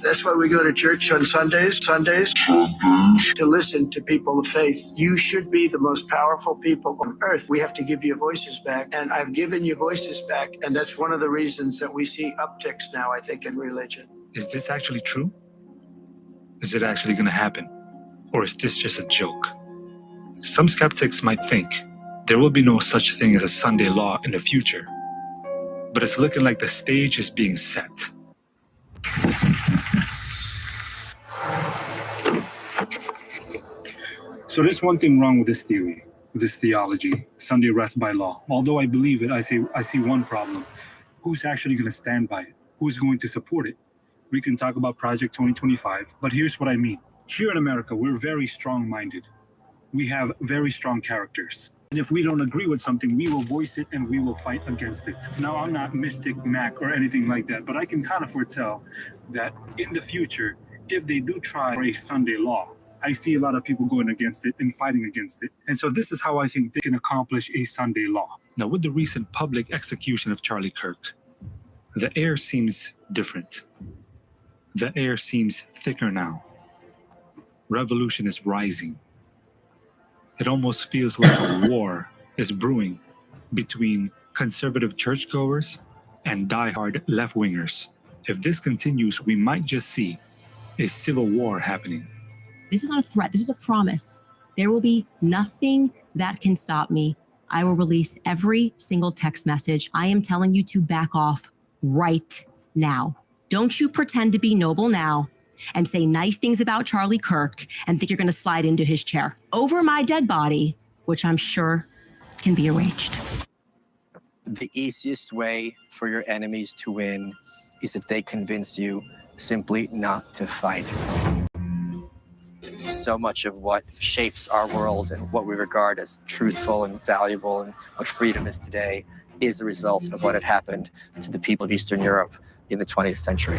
That's why we go to church on Sundays, to listen to people of faith. You should be the most powerful people on earth. We have to give you voices back, and I've given you voices back, and that's one of the reasons that we see upticks now, I think, in religion. Is this actually true? Is it actually going to happen? Or is this just a joke? Some skeptics might think there will be no such thing as a Sunday law in the future, but it's looking like the stage is being set. So there's one thing wrong with this theory, with this theology, Sunday rest by law. Although I believe it, I see one problem. Who's actually going to stand by it? Who's going to support it? We can talk about Project 2025, but here's what I mean. Here in America, we're very strong-minded. We have very strong characters. And if we don't agree with something, we will voice it and we will fight against it. Now, I'm not Mystic Mac or anything like that, but I can kind of foretell that in the future, if they do try a Sunday law, I see a lot of people going against it and fighting against it. And so this is how I think they can accomplish a Sunday law. Now, with the recent public execution of Charlie Kirk, the air seems different. The air seems thicker now. Revolution is rising. It almost feels like a war is brewing between conservative churchgoers and diehard left-wingers. If this continues, we might just see a civil war happening. This is not a threat. This is a promise. There will be nothing that can stop me. I will release every single text message. I am telling you to back off right now. Don't you pretend to be noble now and say nice things about Charlie Kirk and think you're going to slide into his chair over my dead body, which I'm sure can be arranged. The easiest way for your enemies to win is if they convince you simply not to fight. So much of what shapes our world and what we regard as truthful and valuable and what freedom is today is a result of what had happened to the people of Eastern Europe in the 20th century.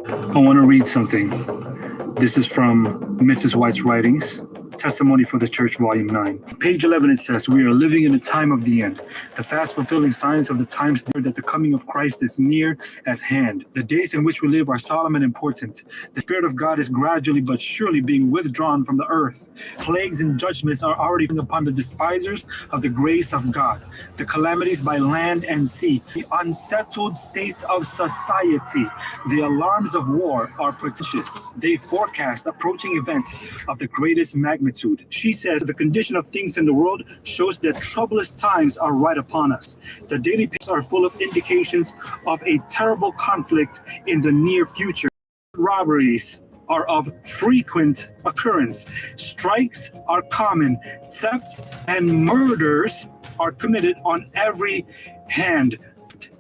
I want to read something. This is from Mrs. White's writings, Testimony for the Church, Volume 9. Page 11, it says, "We are living in a time of the end. The fast-fulfilling signs of the times that the coming of Christ is near at hand. The days in which we live are solemn and important. The Spirit of God is gradually but surely being withdrawn from the earth. Plagues and judgments are already upon the despisers of the grace of God. The calamities by land and sea, the unsettled states of society, the alarms of war are portentous. They forecast approaching events of the greatest magnitude. She says the condition of things in the world shows that troublous times are right upon us. The daily papers are full of indications of a terrible conflict in the near future. Robberies are of frequent occurrence. Strikes are common. Thefts and murders are committed on every hand.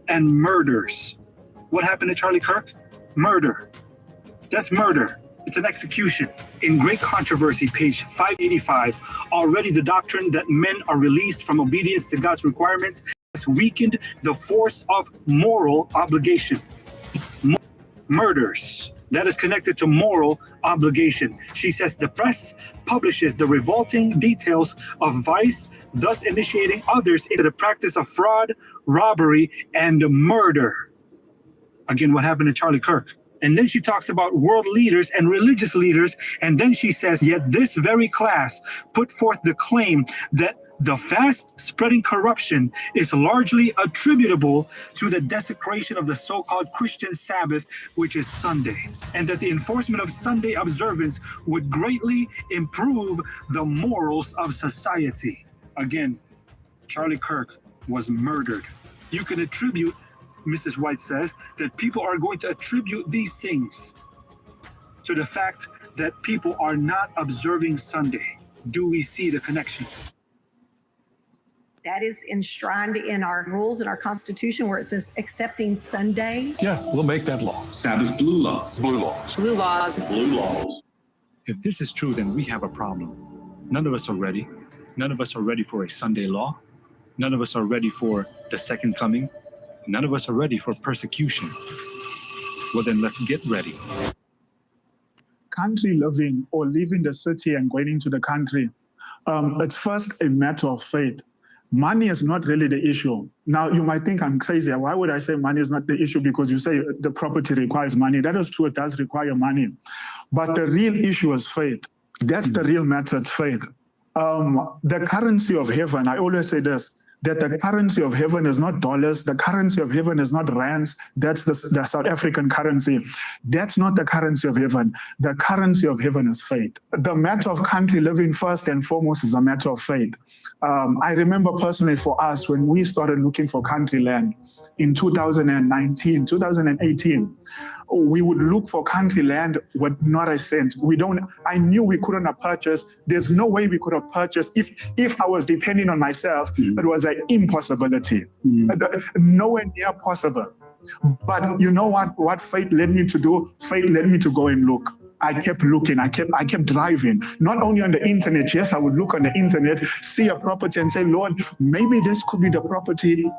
And murders. What happened to Charlie Kirk? Murder. That's murder. It's an execution. In Great Controversy, page 585, already the doctrine that men are released from obedience to God's requirements has weakened the force of moral obligation. Murders. That is connected to moral obligation. She says the press publishes the revolting details of vice, thus initiating others into the practice of fraud, robbery, and murder. Again, what happened to Charlie Kirk? And then she talks about world leaders and religious leaders. And then she says, yet this very class put forth the claim that the fast spreading corruption is largely attributable to the desecration of the so-called Christian Sabbath, which is Sunday, and that the enforcement of Sunday observance would greatly improve the morals of society. Again, Charlie Kirk was murdered. You can attribute, Mrs. White says, that people are going to attribute these things to the fact that people are not observing Sunday. Do we see the connection? That is enshrined in our rules in our Constitution where it says accepting Sunday. Yeah, we'll make that law. Sabbath blue laws. Blue laws. Blue laws. Blue laws. If this is true, then we have a problem. None of us are ready. None of us are ready for a Sunday law. None of us are ready for the second coming. None of us are ready for persecution. Well, then let's get ready. Country living or leaving the city and going into the country, it's first a matter of faith. Money is not really the issue. Now, you might think I'm crazy. Why would I say money is not the issue? Because you say the property requires money. That is true, it does require money. But the real issue is faith. That's the real matter, it's faith. The currency of heaven, I always say this, that the currency of heaven is not dollars, the currency of heaven is not rands, that's the South African currency. That's not the currency of heaven. The currency of heaven is faith. The matter of country living first and foremost is a matter of faith. I remember personally for us, when we started looking for country land in 2019, 2018, we would look for country land with not a cent. I knew we couldn't have purchased. There's no way we could have purchased. If I was depending on myself, it was an impossibility. Nowhere near possible. But you know what faith led me to do? Faith led me to go and look. I kept looking, I kept driving, not only on the internet. Yes, I would look on the internet, see a property and say, Lord, maybe this could be the property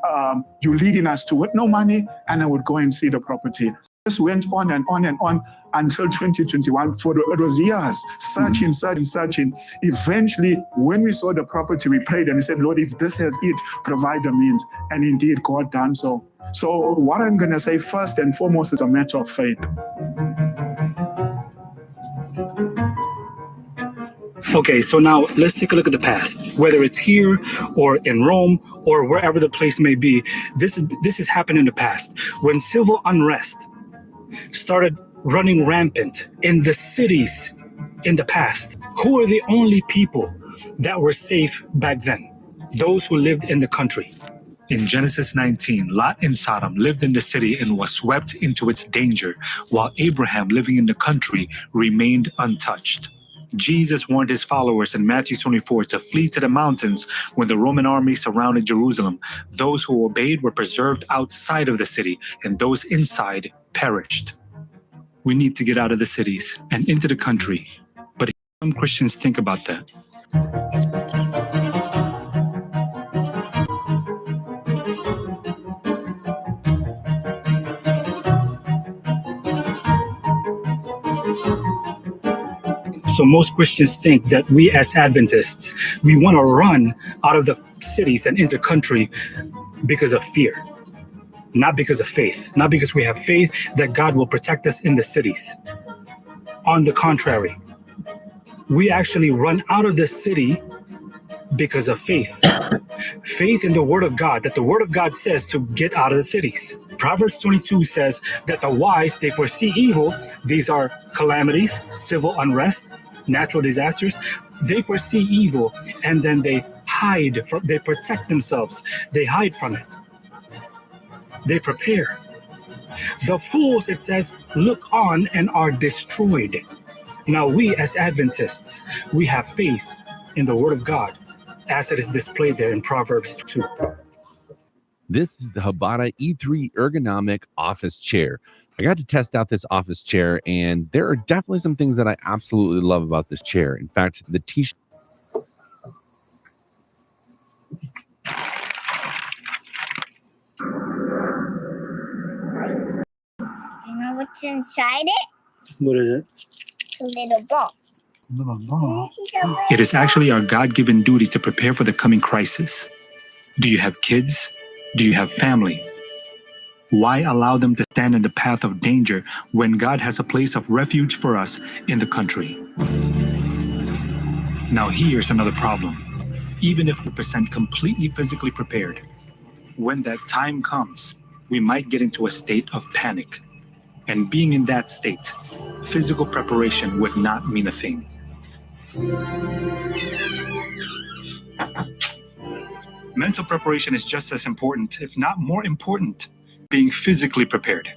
you're leading us to with no money. And I would go and see the property. This went on and on and on until 2021. It was years, searching. Eventually, when we saw the property, we prayed and we said, Lord, if this is it, provide the means. And indeed, God done so. So what I'm going to say first and foremost is a matter of faith. Okay, so now let's take a look at the past. Whether it's here or in Rome or wherever the place may be, this has happened in the past. When civil unrest started running rampant in the cities in the past, who are the only people that were safe back then? Those who lived in the country. In Genesis 19, Lot and Sodom lived in the city and was swept into its danger, while Abraham, living in the country, remained untouched. Jesus warned his followers in Matthew 24 to flee to the mountains when the Roman army surrounded Jerusalem. Those who obeyed were preserved outside of the city, and those inside perished. We need to get out of the cities and into the country, but some Christians think about that. So most Christians think that we as Adventists, we want to run out of the cities and into country because of fear, not because of faith, not because we have faith that God will protect us in the cities. On the contrary, we actually run out of the city because of faith. Faith in the Word of God, that the Word of God says to get out of the cities. Proverbs 22 says that the wise, they foresee evil. These are calamities, civil unrest, natural disasters. They foresee evil and then they they protect themselves. They hide from it. They prepare. The fools, it says, look on and are destroyed. Now we as Adventists, we have faith in the Word of God as it is displayed there in Proverbs 2. This is the Habata E3 ergonomic office chair. I got to test out this office chair, and there are definitely some things that I absolutely love about this chair. In fact, the t-shirt. You know what's inside it? What is it? A little ball. It is actually our God-given duty to prepare for the coming crisis. Do you have kids? Do you have family? Why allow them to stand in the path of danger when God has a place of refuge for us in the country? Now here's another problem. Even if we present completely physically prepared, when that time comes, we might get into a state of panic. And being in that state, physical preparation would not mean a thing. Mental preparation is just as important, if not more important, being physically prepared.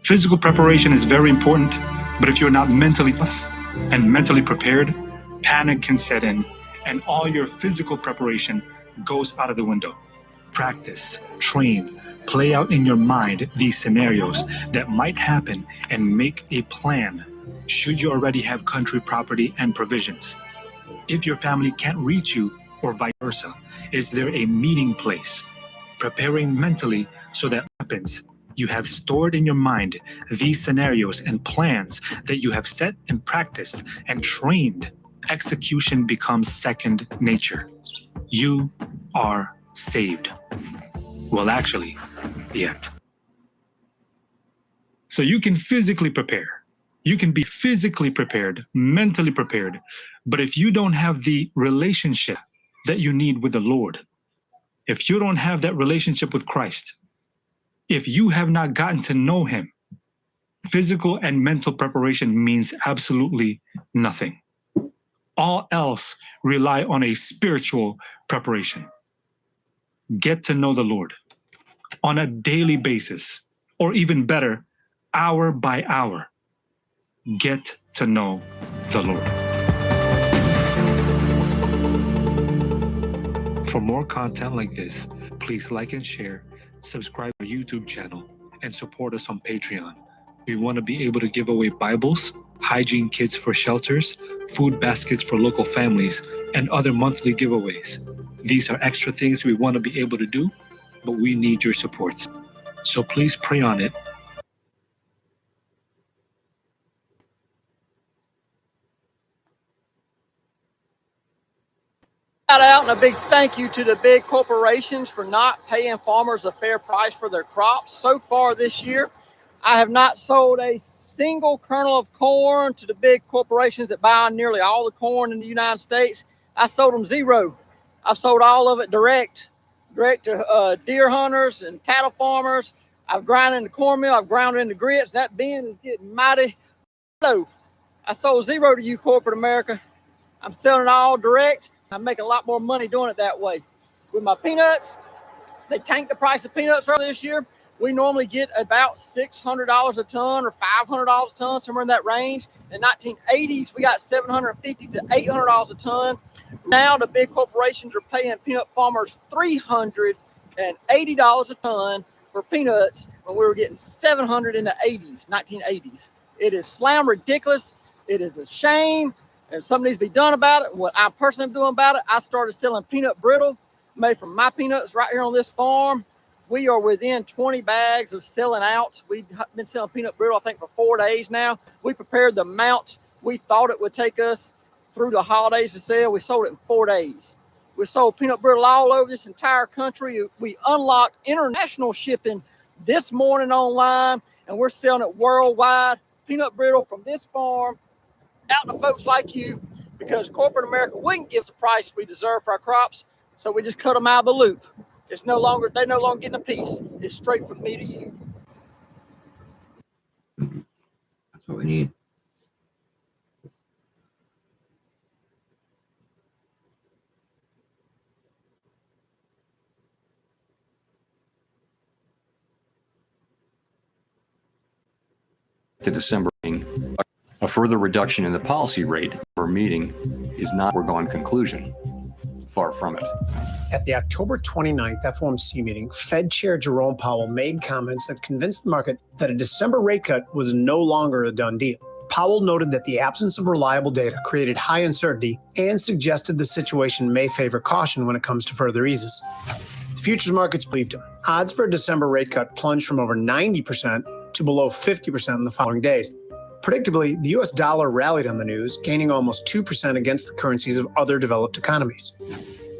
Physical preparation is very important, but if you're not mentally tough and mentally prepared, panic can set in, and all your physical preparation goes out of the window. Practice, train, play out in your mind these scenarios that might happen and make a plan. Should you already have country property and provisions? If your family can't reach you, or vice versa, is there a meeting place? Preparing mentally so that happens. You have stored in your mind these scenarios and plans that you have set and practiced and trained. Execution becomes second nature. You are saved. Well, actually, yet. So you can physically prepare. You can be physically prepared, mentally prepared. But if you don't have the relationship that you need with the Lord, if you don't have that relationship with Christ, if you have not gotten to know him, physical and mental preparation means absolutely nothing. All else rely on a spiritual preparation. Get to know the Lord on a daily basis, or even better, hour by hour. Get to know the Lord. For more content like this, please like and share, subscribe to our YouTube channel, and support us on Patreon. We want to be able to give away Bibles, hygiene kits for shelters, food baskets for local families, and other monthly giveaways. These are extra things we want to be able to do, but we need your support. So please pray on it. Shout out and a big thank you to the big corporations for not paying farmers a fair price for their crops. So far this year, I have not sold a single kernel of corn to the big corporations that buy nearly all the corn in the United States. I sold them zero. I've sold all of it direct to deer hunters and cattle farmers. I've ground into cornmeal. I've ground into grits. That bin is getting mighty low. I sold zero to you, corporate America. I'm selling it all direct. I'm making a lot more money doing it that way. With my peanuts, they tanked the price of peanuts earlier this year. We normally get about $600 a ton or $500 a ton, somewhere in that range. In the 1980s, we got $750 to $800 a ton. Now the big corporations are paying peanut farmers $380 a ton for peanuts when we were getting $700 in the 1980s. It is slam ridiculous. It is a shame. And something needs to be done about it. What I personally am doing about it, I started selling peanut brittle made from my peanuts right here on this farm. We are within 20 bags of selling out. We've been selling peanut brittle, I think, for 4 days now. We prepared the amount we thought it would take us through the holidays to sell. We sold it in 4 days. We sold peanut brittle all over this entire country. We unlocked international shipping this morning online, and we're selling it worldwide. Peanut brittle from this farm out to folks like you, because corporate America wouldn't give us the price we deserve for our crops, so we just cut them out of the loop. It's no longer, they're no longer getting a piece. It's straight from me to you. That's what we need. The December meeting, a further reduction in the policy rate per meeting is not a foregone conclusion. Far from it. At the October 29th FOMC meeting, Fed Chair Jerome Powell made comments that convinced the market that a December rate cut was no longer a done deal. Powell noted that the absence of reliable data created high uncertainty and suggested the situation may favor caution when it comes to further eases. The futures markets believed him. Odds for a December rate cut plunged from over 90% to below 50% in the following days. Predictably, the US dollar rallied on the news, gaining almost 2% against the currencies of other developed economies.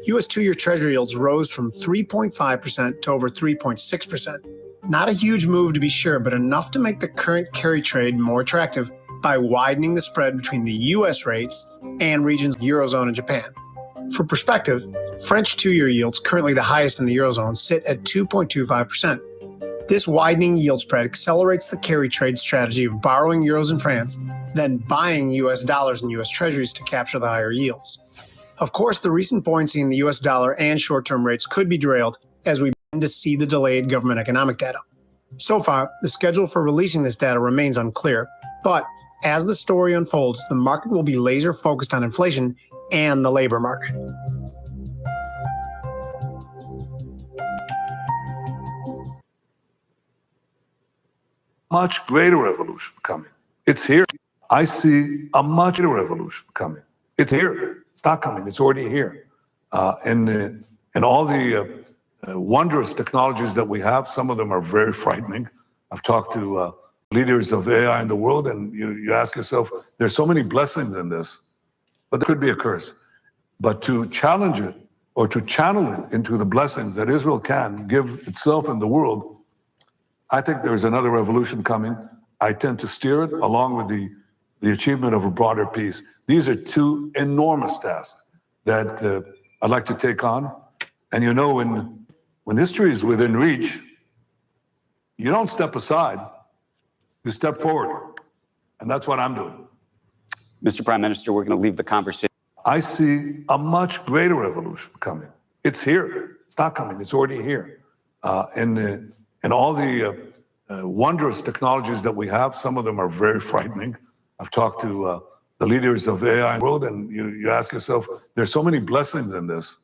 US two-year Treasury yields rose from 3.5% to over 3.6%. Not a huge move to be sure, but enough to make the current carry trade more attractive by widening the spread between the US rates and regions of the Eurozone and Japan. For perspective, French two-year yields, currently the highest in the Eurozone, sit at 2.25%. This widening yield spread accelerates the carry trade strategy of borrowing euros in France, then buying US dollars and US treasuries to capture the higher yields. Of course, the recent buoyancy in the US dollar and short-term rates could be derailed as we begin to see the delayed government economic data. So far, the schedule for releasing this data remains unclear, but as the story unfolds, the market will be laser focused on inflation and the labor market. Much greater revolution coming. It's here. I see a much greater revolution coming. It's here. It's not coming. It's already here. And all the wondrous technologies that we have, some of them are very frightening. I've talked to leaders of AI in the world, and you ask yourself, there's so many blessings in this, but there could be a curse. But to challenge it or to channel it into the blessings that Israel can give itself and the world, I think there's another revolution coming. I tend to steer it along with the achievement of a broader peace. These are two enormous tasks that I'd like to take on. And you know, when history is within reach, you don't step aside, you step forward. And that's what I'm doing. Mr. Prime Minister, we're going to leave the conversation. I see a much greater revolution coming. It's here. It's not coming. It's already here. And all the wondrous technologies that we have, some of them are very frightening. I've talked to the leaders of AI in the world, and you ask yourself, there's so many blessings in this,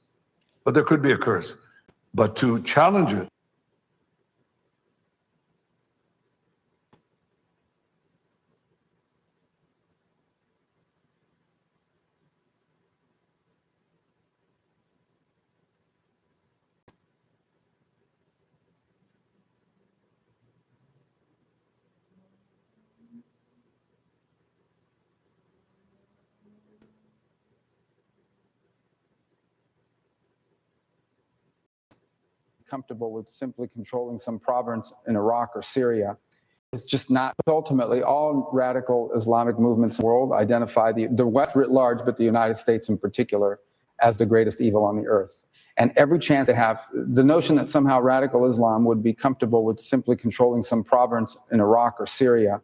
but there could be a curse. But to challenge it, comfortable with simply controlling some province in Iraq or Syria. It's just not. Ultimately, all radical Islamic movements in the world identify the West writ large, but the United States in particular, as the greatest evil on the earth. And every chance they have, the notion that somehow radical Islam would be comfortable with simply controlling some province in Iraq or Syria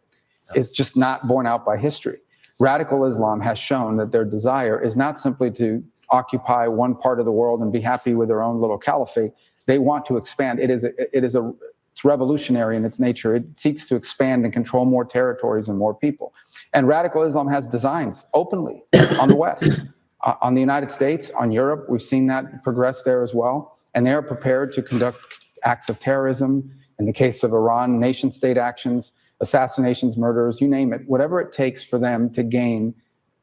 is just not borne out by history. Radical Islam has shown that their desire is not simply to occupy one part of the world and be happy with their own little caliphate. They want to expand. It's revolutionary in its nature. It seeks to expand and control more territories and more people. And radical Islam has designs openly on the West, on the United States, on Europe. We've seen that progress there as well. And they are prepared to conduct acts of terrorism. In the case of Iran, nation-state actions, assassinations, murders, you name it, whatever it takes for them to gain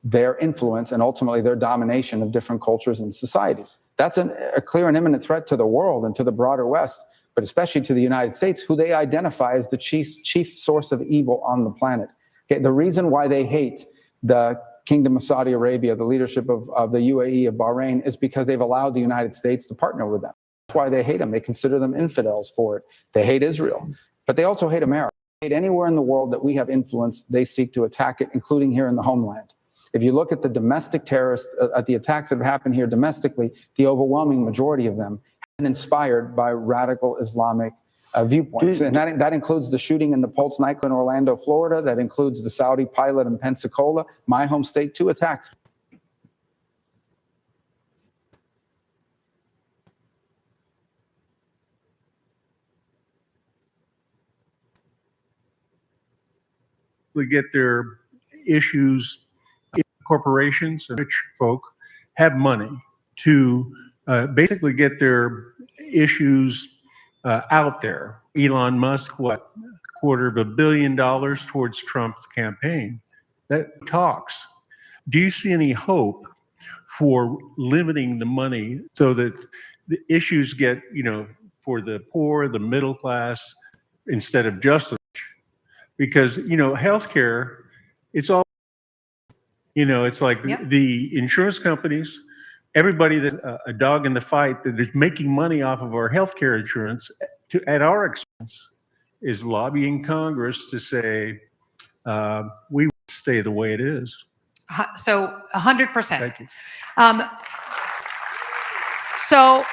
their influence and ultimately their domination of different cultures and societies. That's a clear and imminent threat to the world and to the broader West, but especially to the United States, who they identify as the chief source of evil on the planet. Okay, the reason why they hate the Kingdom of Saudi Arabia, the leadership of the UAE, of Bahrain, is because they've allowed the United States to partner with them. That's why they hate them. They consider them infidels for it. They hate Israel, but they also hate America. They hate anywhere in the world that we have influence, they seek to attack it, including here in the homeland. If you look at the domestic terrorists, at the attacks that have happened here domestically, the overwhelming majority of them have been inspired by radical Islamic viewpoints. And that includes the shooting in the Pulse nightclub in Orlando, Florida. That includes the Saudi pilot in Pensacola, my home state, 2 attacks. They get their issues. Corporations and rich folk have money to basically get their issues out there. Elon Musk, what, $250 million towards Trump's campaign? That talks. Do you see any hope for limiting the money so that the issues get, for the poor, the middle class, instead of just the rich? Because, healthcare, it's all, it's like the insurance companies, everybody that's a dog in the fight that is making money off of our healthcare insurance at our expense is lobbying Congress to say, we stay the way it is. So 100%. Thank you. So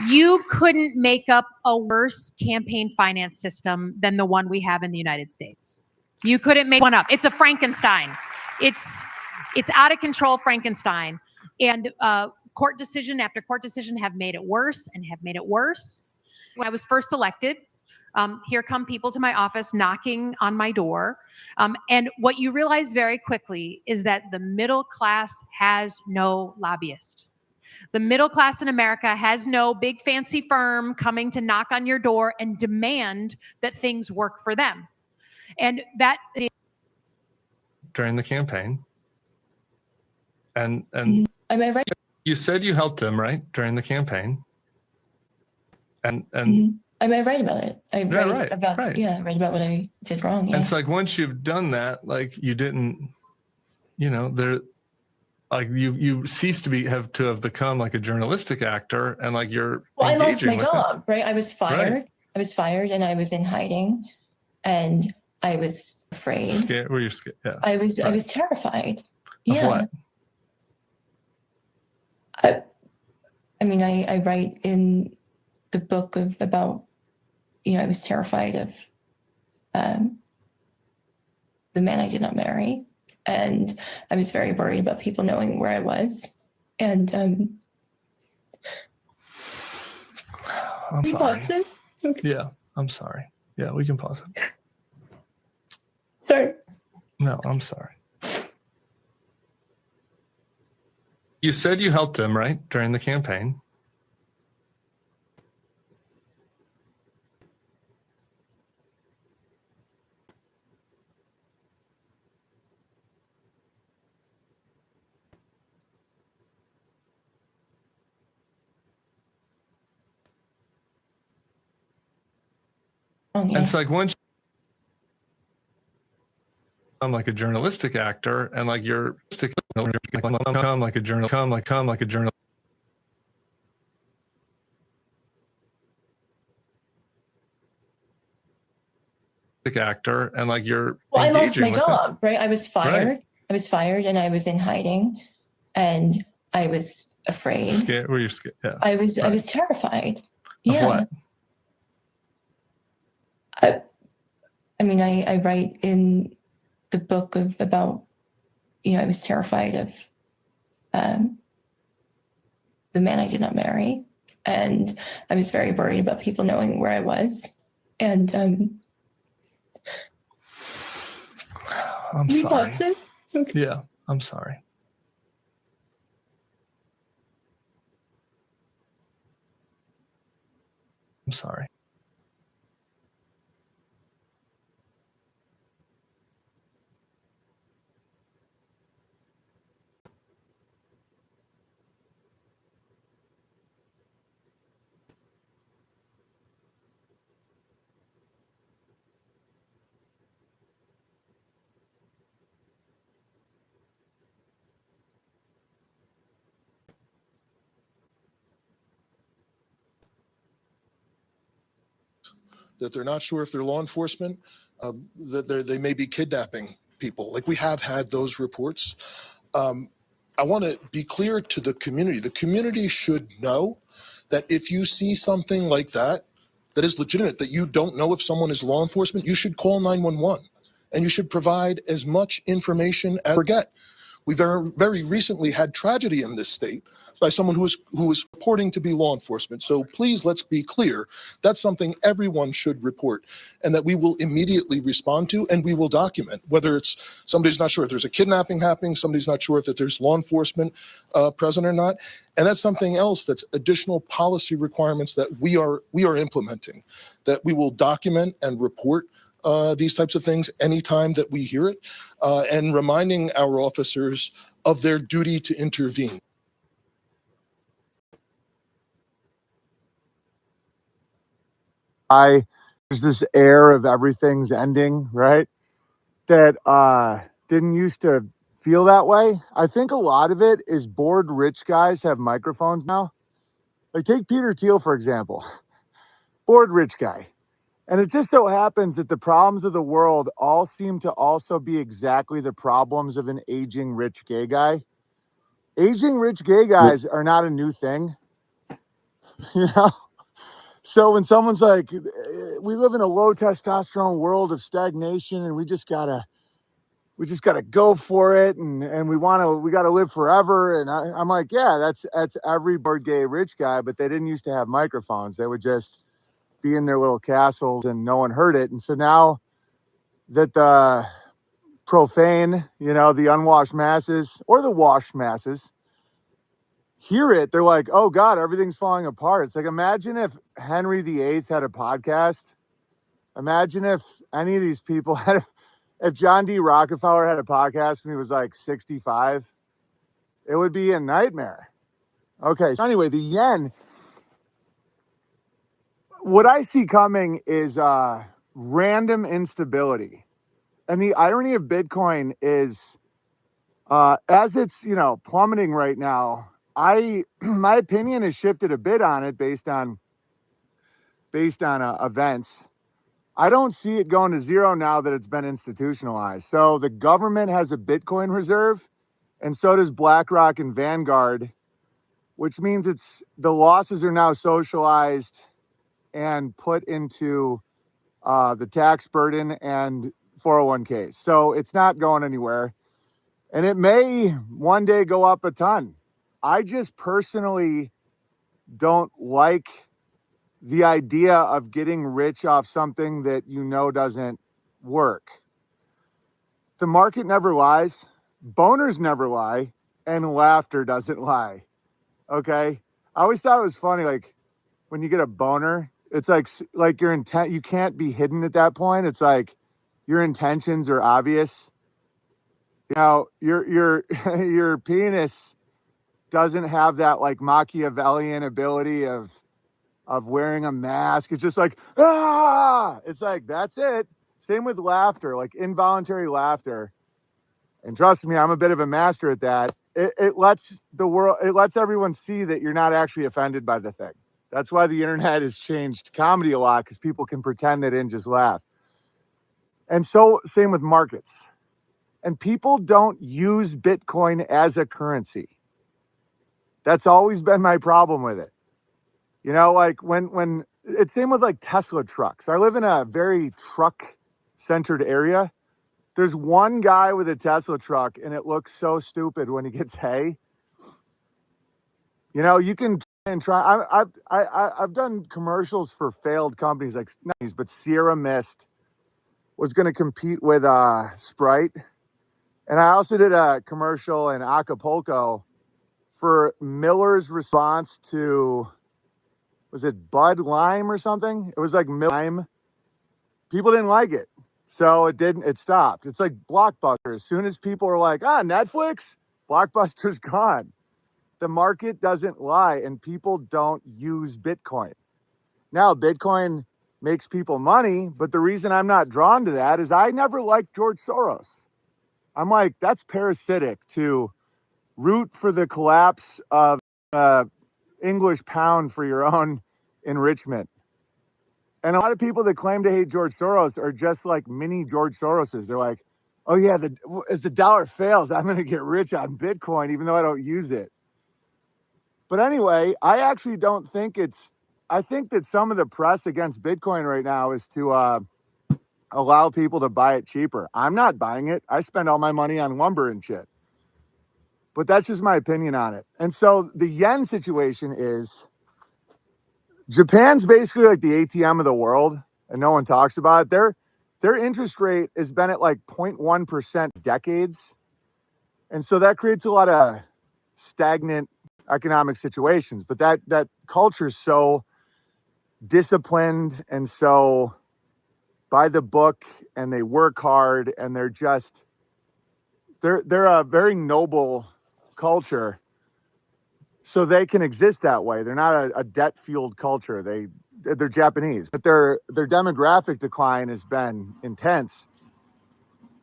you couldn't make up a worse campaign finance system than the one we have in the United States. You couldn't make one up. It's a Frankenstein. It's out of control Frankenstein. And court decision after court decision have made it worse and have made it worse. When I was first elected, here come people to my office knocking on my door. And what you realize very quickly is that the middle class has no lobbyist. The middle class in America has no big fancy firm coming to knock on your door and demand that things work for them. And that during the campaign. And am I right? You said you helped him, right, during the campaign. And am I right about it? I write about what I did wrong. Yeah. And it's like once you've done that, like you didn't, there like you cease to have become like a journalistic actor, and like you're Well, I lost my engaging with job, right? I was fired. Right. I was fired and I was in hiding and I was afraid. Scared? Were you scared? Yeah. I was Right. terrified. Of Yeah. what? I mean, I write in the book about, I was terrified of the man I did not marry. And I was very worried about people knowing where I was. And I'm sorry. pause this? Okay. Yeah, I'm sorry. Yeah, we can pause it. Sorry. No, I'm sorry. You said you helped him, right, during the campaign? Oh, yeah. And it's like once I'm like a journalistic actor, and like you're come like a journal, come like a journal. Actor, and like you're Well, I lost my engaging with it. job, right? I was fired. Right. I was fired and I was in hiding and I was afraid. Scared? Were you scared? Yeah. I was Right. terrified. Of Yeah. what? I mean, I write in the book about, I was terrified of the man I did not marry. And I was very worried about people knowing where I was. And I'm we sorry. pause this? Okay. Yeah, I'm sorry. I'm sorry. that they're not sure if they're law enforcement, that they may be kidnapping people. Like we have had those reports. I want to be clear to the community. The community should know that if you see something like that, that is legitimate, that you don't know if someone is law enforcement, you should call 911 and you should provide as much information as forget. We very recently had tragedy in this state by someone who was reporting to be law enforcement. So please, let's be clear. That's something everyone should report and that we will immediately respond to and we will document, whether it's somebody's not sure if there's a kidnapping happening, somebody's not sure if that there's law enforcement present or not. And that's something else that's additional policy requirements that we are implementing, that we will document and report these types of things anytime that we hear it, and reminding our officers of their duty to intervene. There's this air of everything's ending, right? That didn't used to feel that way. I think a lot of it is bored rich guys have microphones now. Like take Peter Thiel, for example. Bored rich guy. And it just so happens that the problems of the world all seem to also be exactly the problems of an aging rich gay guy. Aging rich gay guys are not a new thing, you know? So when someone's like, we live in a low testosterone world of stagnation and we just gotta go for it and we gotta live forever. And I'm like, yeah, that's every bored gay rich guy, but they didn't used to have microphones. They would just be in their little castles and no one heard it. And so now that the profane, the unwashed masses or the washed masses hear it, they're like, oh God, everything's falling apart. It's like, imagine if Henry VIII had a podcast. Imagine if any of these people if John D. Rockefeller had a podcast when he was like 65, it would be a nightmare. Okay, so anyway, the yen, what I see coming is random instability. And the irony of Bitcoin is As it's, plummeting right now, my opinion has shifted a bit on it based on events. I don't see it going to zero now that it's been institutionalized. So the government has a Bitcoin reserve, and so does BlackRock and Vanguard, which means the losses are now socialized and put into the tax burden and 401ks. So it's not going anywhere. And it may one day go up a ton. I just personally don't like the idea of getting rich off something that doesn't work. The market never lies, boners never lie, and laughter doesn't lie. Okay? I always thought it was funny, like when you get a boner, it's like your intent, you can't be hidden at that point. It's like your intentions are obvious. Your your penis doesn't have that like Machiavellian ability of wearing a mask. It's just like, it's like, that's it. Same with laughter, like involuntary laughter. And trust me, I'm a bit of a master at that. It lets everyone see that you're not actually offended by the thing. That's why the internet has changed comedy a lot, because people can pretend they didn't just laugh. And so same with markets. And people don't use Bitcoin as a currency. That's always been my problem with it. Like when it's same with like Tesla trucks. I live in a very truck centered area. There's one guy with a Tesla truck and it looks so stupid when he gets hay. You can try. I've done commercials for failed companies like, but Sierra Mist was going to compete with Sprite. And I also did a commercial in Acapulco for Miller's response to, was it Bud Lime or something? It was like Lime. People didn't like it. So it stopped. It's like Blockbuster. As soon as people are like, Netflix, Blockbuster's gone. The market doesn't lie, and people don't use Bitcoin. Now, Bitcoin makes people money, but the reason I'm not drawn to that is I never liked George Soros. I'm like, that's parasitic to root for the collapse of English pound for your own enrichment. And a lot of people that claim to hate George Soros are just like mini George Soroses. They're like, oh yeah, as the dollar fails, I'm going to get rich on Bitcoin, even though I don't use it. But anyway, I actually don't think I think that some of the press against Bitcoin right now is to allow people to buy it cheaper. I'm not buying it. I spend all my money on lumber and shit. But that's just my opinion on it. And so the yen situation is, Japan's basically like the ATM of the world, and no one talks about it. Their interest rate has been at like 0.1% decades. And so that creates a lot of stagnant economic situations. But that culture is so disciplined and so by the book, and they work hard, and they're a very noble culture. So they can exist that way. They're not a debt-fueled culture. They're Japanese, but their demographic decline has been intense.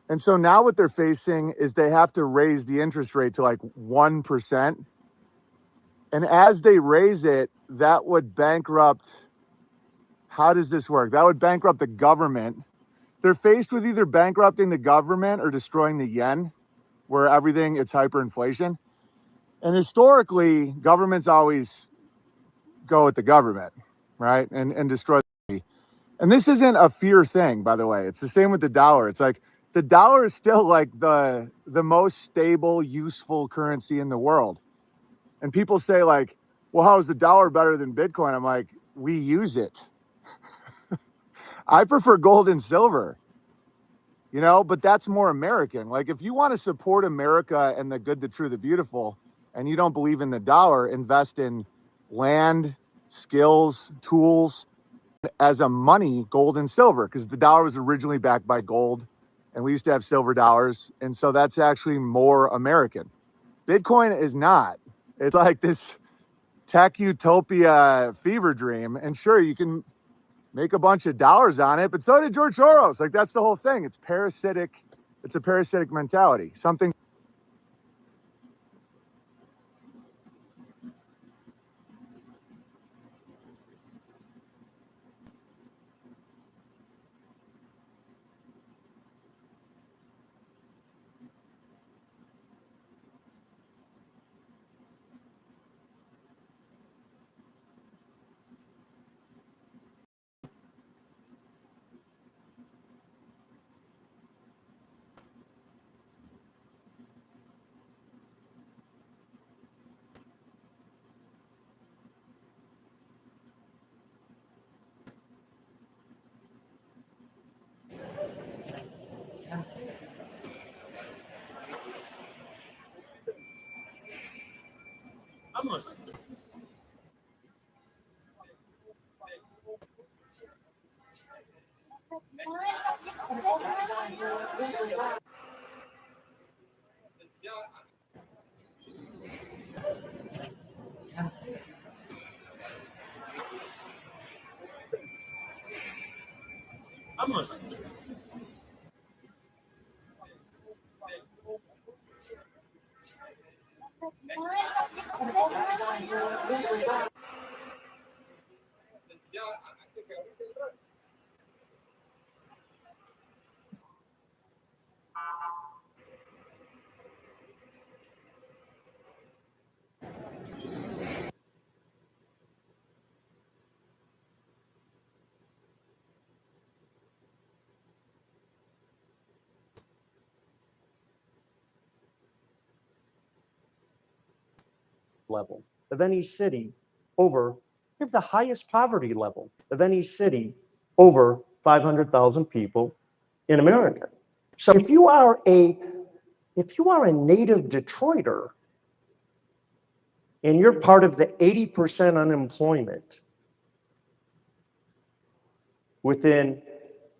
And so now what they're facing is they have to raise the interest rate to like 1%. And as they raise it, that would bankrupt. How does this work? That would bankrupt the government. They're faced with either bankrupting the government or destroying the yen, where it's hyperinflation. And historically, governments always go with the government, right? And destroy the money. And this isn't a fear thing, by the way. It's the same with the dollar. It's like the dollar is still like the most stable, useful currency in the world. And people say like, well, how is the dollar better than Bitcoin? I'm like, we use it. I prefer gold and silver, but that's more American. Like if you want to support America and the good, the true, the beautiful, and you don't believe in the dollar, invest in land, skills, tools as a money, gold and silver, because the dollar was originally backed by gold and we used to have silver dollars. And so that's actually more American. Bitcoin is not. It's like this tech utopia fever dream. And sure, you can make a bunch of dollars on it, but so did George Soros. Like that's the whole thing. It's parasitic. It's a parasitic mentality. Something level of any city over, we have the highest poverty level of any city over 500,000 people in America. So if you are a native Detroiter and you're part of the 80% unemployment within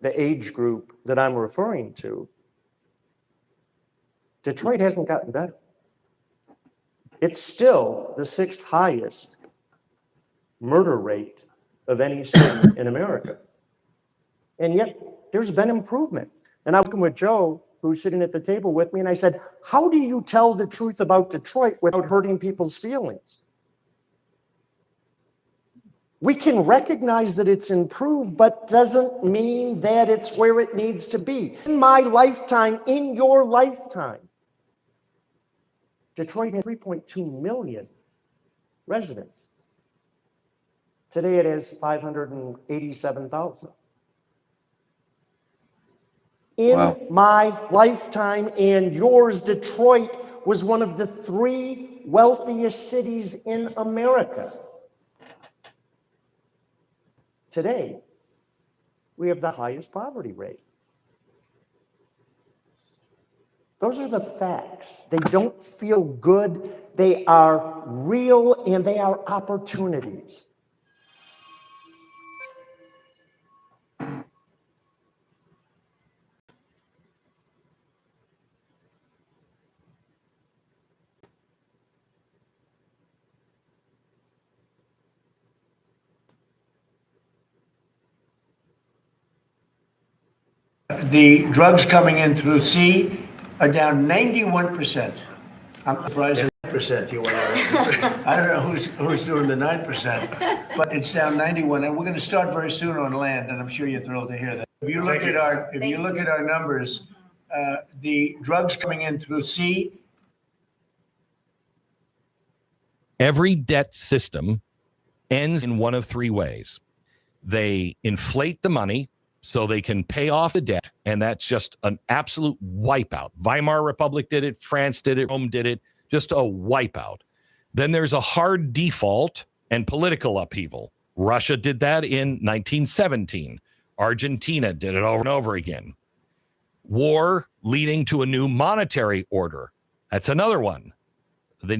the age group that I'm referring to, Detroit hasn't gotten better. It's still the 6th highest murder rate of any city in America. And yet there's been improvement. And I'm working with Joe, who's sitting at the table with me, and I said, how do you tell the truth about Detroit without hurting people's feelings? We can recognize that it's improved, but doesn't mean that it's where it needs to be. In my lifetime, in your lifetime, Detroit had 3.2 million residents. Today it has 587,000. In my lifetime and yours, Detroit was one of the 3 wealthiest cities in America. Today, we have the highest poverty rate. Those are the facts. They don't feel good. They are real and they are opportunities. The drugs coming in through sea are down 91%. I'm surprised at 9% you went out. I don't know who's doing the 9%, but it's down 91, and we're going to start very soon on land, and I'm sure you're thrilled to hear that. If you look at our numbers, the drugs coming in through sea. Every debt system ends in one of 3 ways. They inflate the money so they can pay off the debt, and that's just an absolute wipeout. Weimar Republic did it, France did it, Rome did it, just a wipeout. Then there's a hard default and political upheaval. Russia did that in 1917. Argentina did it over and over again. War leading to a new monetary order. That's another one. The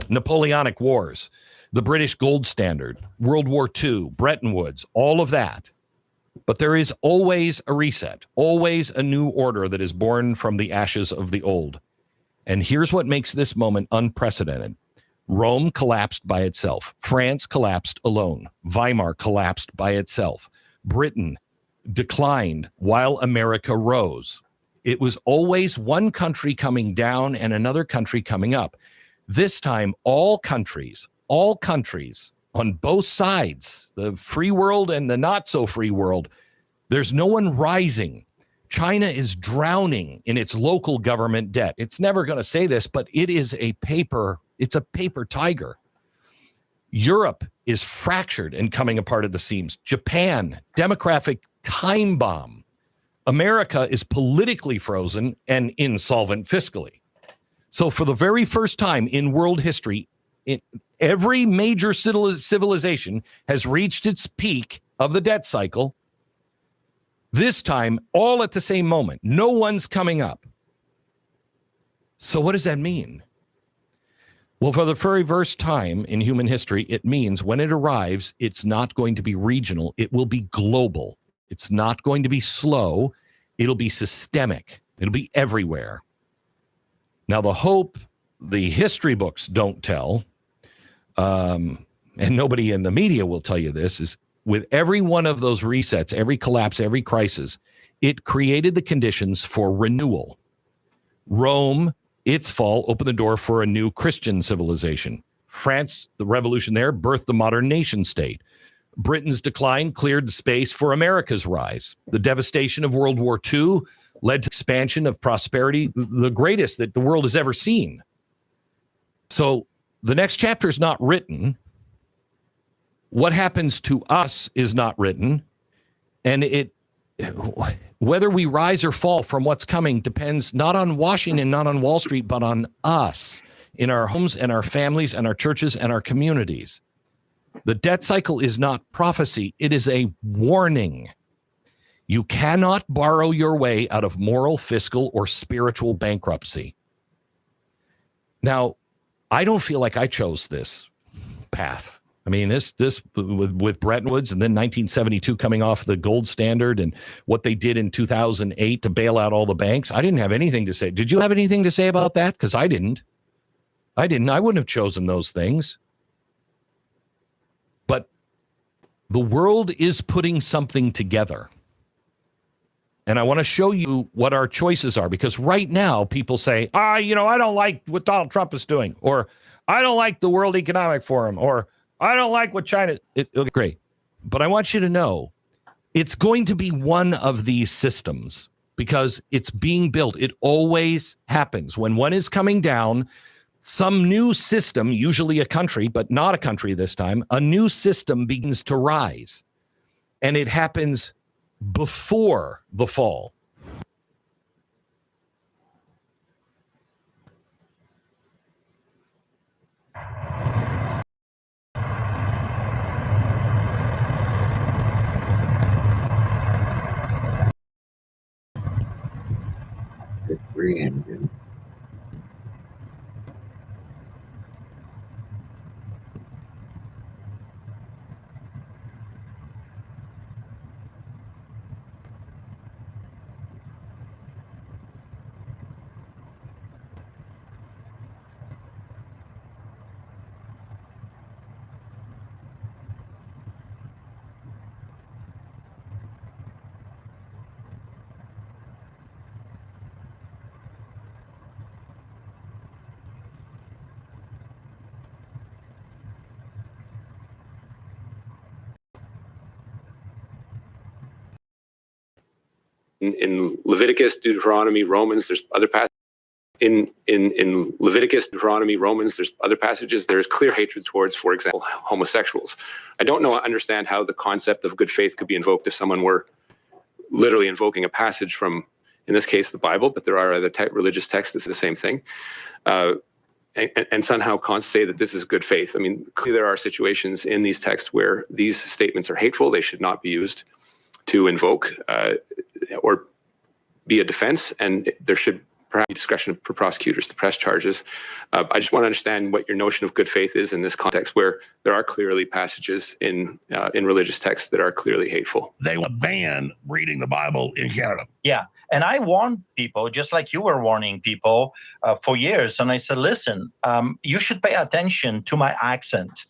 Napoleonic Wars, the British gold standard, World War II, Bretton Woods, all of that. But there is always a reset, always a new order that is born from the ashes of the old. And here's what makes this moment unprecedented. Rome collapsed by itself. France collapsed alone. Weimar collapsed by itself. Britain declined while America rose. It was always one country coming down and another country coming up. This time, all countries on both sides, the free world and the not so free world, there's no one rising. China is drowning in its local government debt. It's never going to say this, but it's a paper tiger. Europe is fractured and coming apart at the seams. Japan, demographic time bomb. America is politically frozen and insolvent fiscally. So for the very first time in world history, every major civilization has reached its peak of the debt cycle. This time, all at the same moment. No one's coming up. So what does that mean? Well, for the very first time in human history, it means when it arrives, it's not going to be regional. It will be global. It's not going to be slow. It'll be systemic. It'll be everywhere. Now, the hope the history books don't tell, and nobody in the media will tell you this, is with every one of those resets, every collapse, every crisis, it created the conditions for renewal. Rome, its fall, opened the door for a new Christian civilization. France, the revolution there, birthed the modern nation state. Britain's decline cleared the space for America's rise. The devastation of World War II led to expansion of prosperity, the greatest that the world has ever seen. So the next chapter is not written. What happens to us is not written. And whether we rise or fall from what's coming depends not on Washington, not on Wall Street, but on us in our homes and our families and our churches and our communities. The debt cycle is not prophecy. It is a warning. You cannot borrow your way out of moral, fiscal, or spiritual bankruptcy. Now, I don't feel like I chose this path. I mean, this with Bretton Woods and then 1972 coming off the gold standard and what they did in 2008 to bail out all the banks. I didn't have anything to say. Did you have anything to say about that? Because I didn't. I wouldn't have chosen those things. But the world is putting something together. And I want to show you what our choices are, because right now people say, I don't like what Donald Trump is doing, or I don't like the World Economic Forum, or I don't like what China. Great. But I want you to know it's going to be one of these systems because it's being built. It always happens. When one is coming down, some new system, usually a country, but not a country this time, a new system begins to rise. And it happens before the fall. Good engine. In Leviticus, Deuteronomy, Romans, there's other passages. In Leviticus, Deuteronomy, Romans, there's other passages. There's clear hatred towards, for example, homosexuals. I don't understand how the concept of good faith could be invoked if someone were literally invoking a passage from, in this case, the Bible, but there are other religious texts that say the same thing. And somehow say that this is good faith. I mean, clearly there are situations in these texts where these statements are hateful. They should not be used to invoke or be a defense, and there should perhaps be discretion for prosecutors to press charges. I just want to understand what your notion of good faith is in this context, where there are clearly passages in religious texts that are clearly hateful. They will ban reading the Bible in Canada. Yeah, and I warned people, just like you were warning people for years, and I said, listen, you should pay attention to my accent.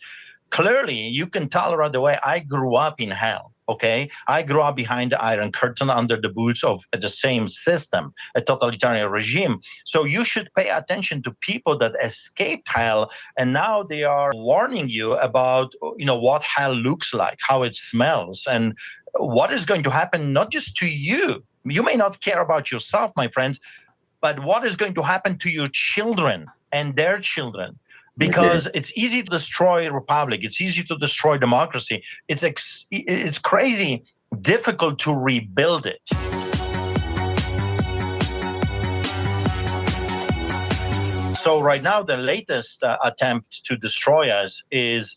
Clearly, you can tell right away I grew up in hell. Okay, I grew up behind the Iron Curtain under the boots of the same system, a totalitarian regime. So you should pay attention to people that escaped hell, and now they are warning you about, what hell looks like, how it smells, and what is going to happen not just to you. You may not care about yourself, my friends, but what is going to happen to your children and their children. Because it's easy to destroy a republic. It's easy to destroy democracy. It's crazy difficult to rebuild it. So right now, the latest attempt to destroy us is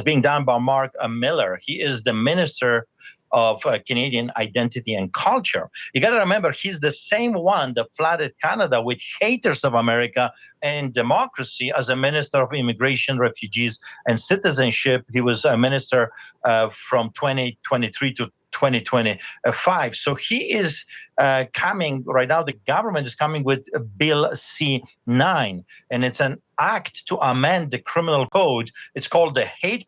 being done by Mark Miller. He is the minister of Canadian identity and culture. You got to remember, he's the same one that flooded Canada with haters of America and democracy as a minister of immigration, refugees, and citizenship. He was a minister from 2023 to 2025. So he is coming right now. The government is coming with Bill C-9, and it's an act to amend the criminal code. It's called the hate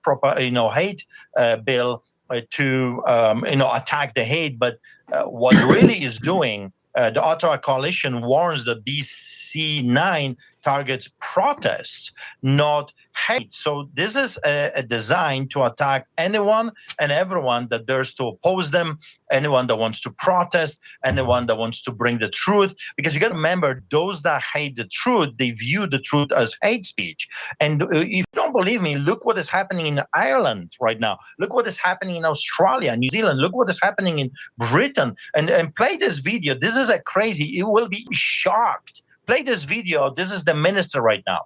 bill to attack the hate. But what really is doing, the Ottawa Coalition warns that BC9 targets protests, not hate. So this is a design to attack anyone and everyone that dares to oppose them, anyone that wants to protest, anyone that wants to bring the truth. Because you got to remember, those that hate the truth, they view the truth as hate speech. And if you don't believe me, look what is happening in Ireland right now. Look what is happening in Australia, New Zealand. Look what is happening in Britain. And play this video. This is a crazy, you will be shocked. Play this video. This is the minister right now.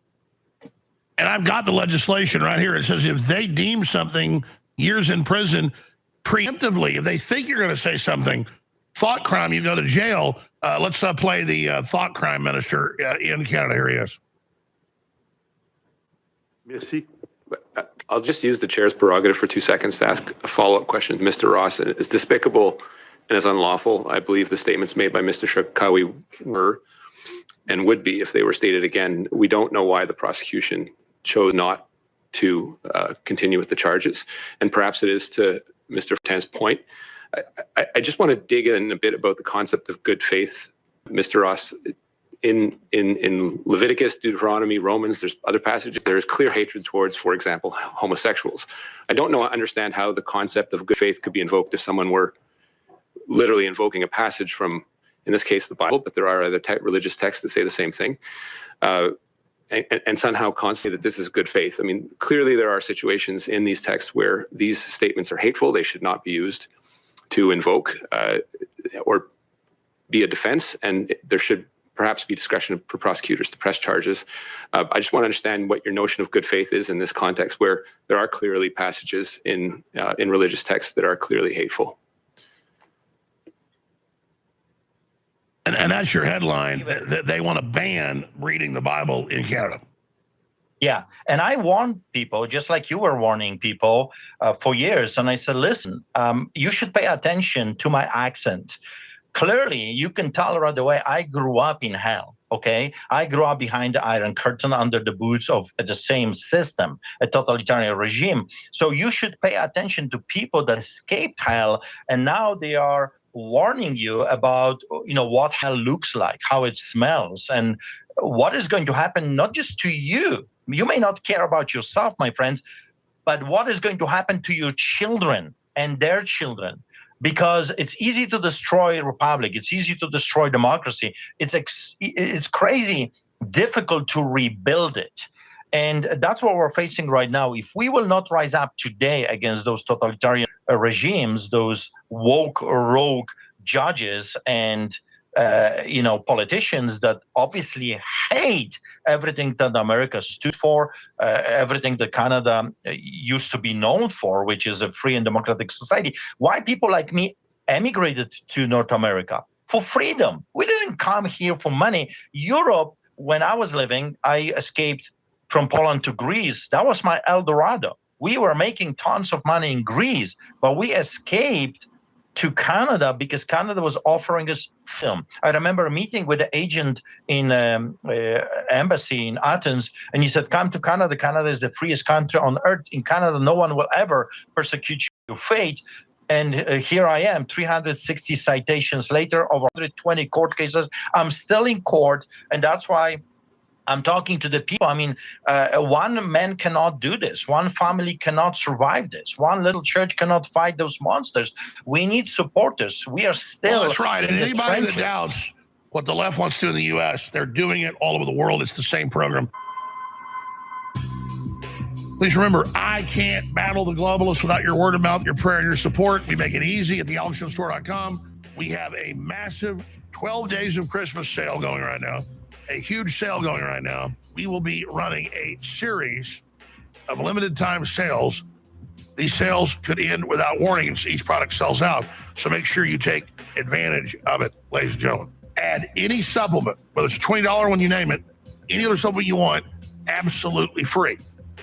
And I've got the legislation right here. It says if they deem something years in prison preemptively, if they think you're going to say something, thought crime, you go to jail. Let's play the thought crime minister in Canada. Here he is. Merci. I'll just use the chair's prerogative for 2 seconds to ask a follow-up question. Mr. Ross, it's despicable and it's unlawful. I believe the statements made by Mr. Shakawi were and would be if they were stated again. We don't know why the prosecution chose not to continue with the charges. And perhaps it is to Mr. Tan's point. I just want to dig in a bit about the concept of good faith, Mr. Ross. In Leviticus, Deuteronomy, Romans, there's other passages, there is clear hatred towards, for example, homosexuals. I don't understand how the concept of good faith could be invoked if someone were literally invoking a passage from, in this case, the Bible, but there are other religious texts that say the same thing, and somehow constantly that this is good faith. I mean, clearly there are situations in these texts where these statements are hateful. They should not be used to invoke or be a defense, and there should perhaps be discretion for prosecutors to press charges. I just want to understand what your notion of good faith is in this context where there are clearly passages in religious texts that are clearly hateful. And that's your headline, that they want to ban reading the Bible in Canada. Yeah. And I warned people, just like you were warning people for years. And I said, listen, you should pay attention to my accent. Clearly, you can tell right away, I grew up in hell. Okay, I grew up behind the Iron Curtain under the boots of the same system, a totalitarian regime. So you should pay attention to people that escaped hell, and now they are warning you about, what hell looks like, how it smells, and what is going to happen, not just to you. You may not care about yourself, my friends, but what is going to happen to your children and their children. Because it's easy to destroy a republic. It's easy to destroy democracy. It's crazy difficult to rebuild it. And that's what we're facing right now. If we will not rise up today against those totalitarian regimes, those woke, rogue judges and politicians that obviously hate everything that America stood for, everything that Canada used to be known for, which is a free and democratic society. Why people like me emigrated to North America? For freedom. We didn't come here for money. Europe, when I was living, I escaped from Poland to Greece. That was my El Dorado. We were making tons of money in Greece, but we escaped to Canada because Canada was offering us film. I remember a meeting with the agent in embassy in Athens, and he said, come to Canada. Canada is the freest country on earth. In Canada, no one will ever persecute your faith. And here I am, 360 citations later, over 120 court cases. I'm still in court, and that's why I'm talking to the people. I mean, one man cannot do this. One family cannot survive this. One little church cannot fight those monsters. We need supporters. We are still. Well, that's right. And anybody that doubts what the left wants to do in the U.S., they're doing it all over the world. It's the same program. Please remember, I can't battle the globalists without your word of mouth, your prayer, and your support. We make it easy at thealexjonestore.com. We have a massive 12 days of Christmas sale going right now. A huge sale going right now. We will be running a series of limited time sales these sales could end without warning and each product sells out. So make sure you take advantage of it, ladies and gentlemen. Add any supplement, whether it's a $20 one, you name it, any other supplement you want, absolutely free.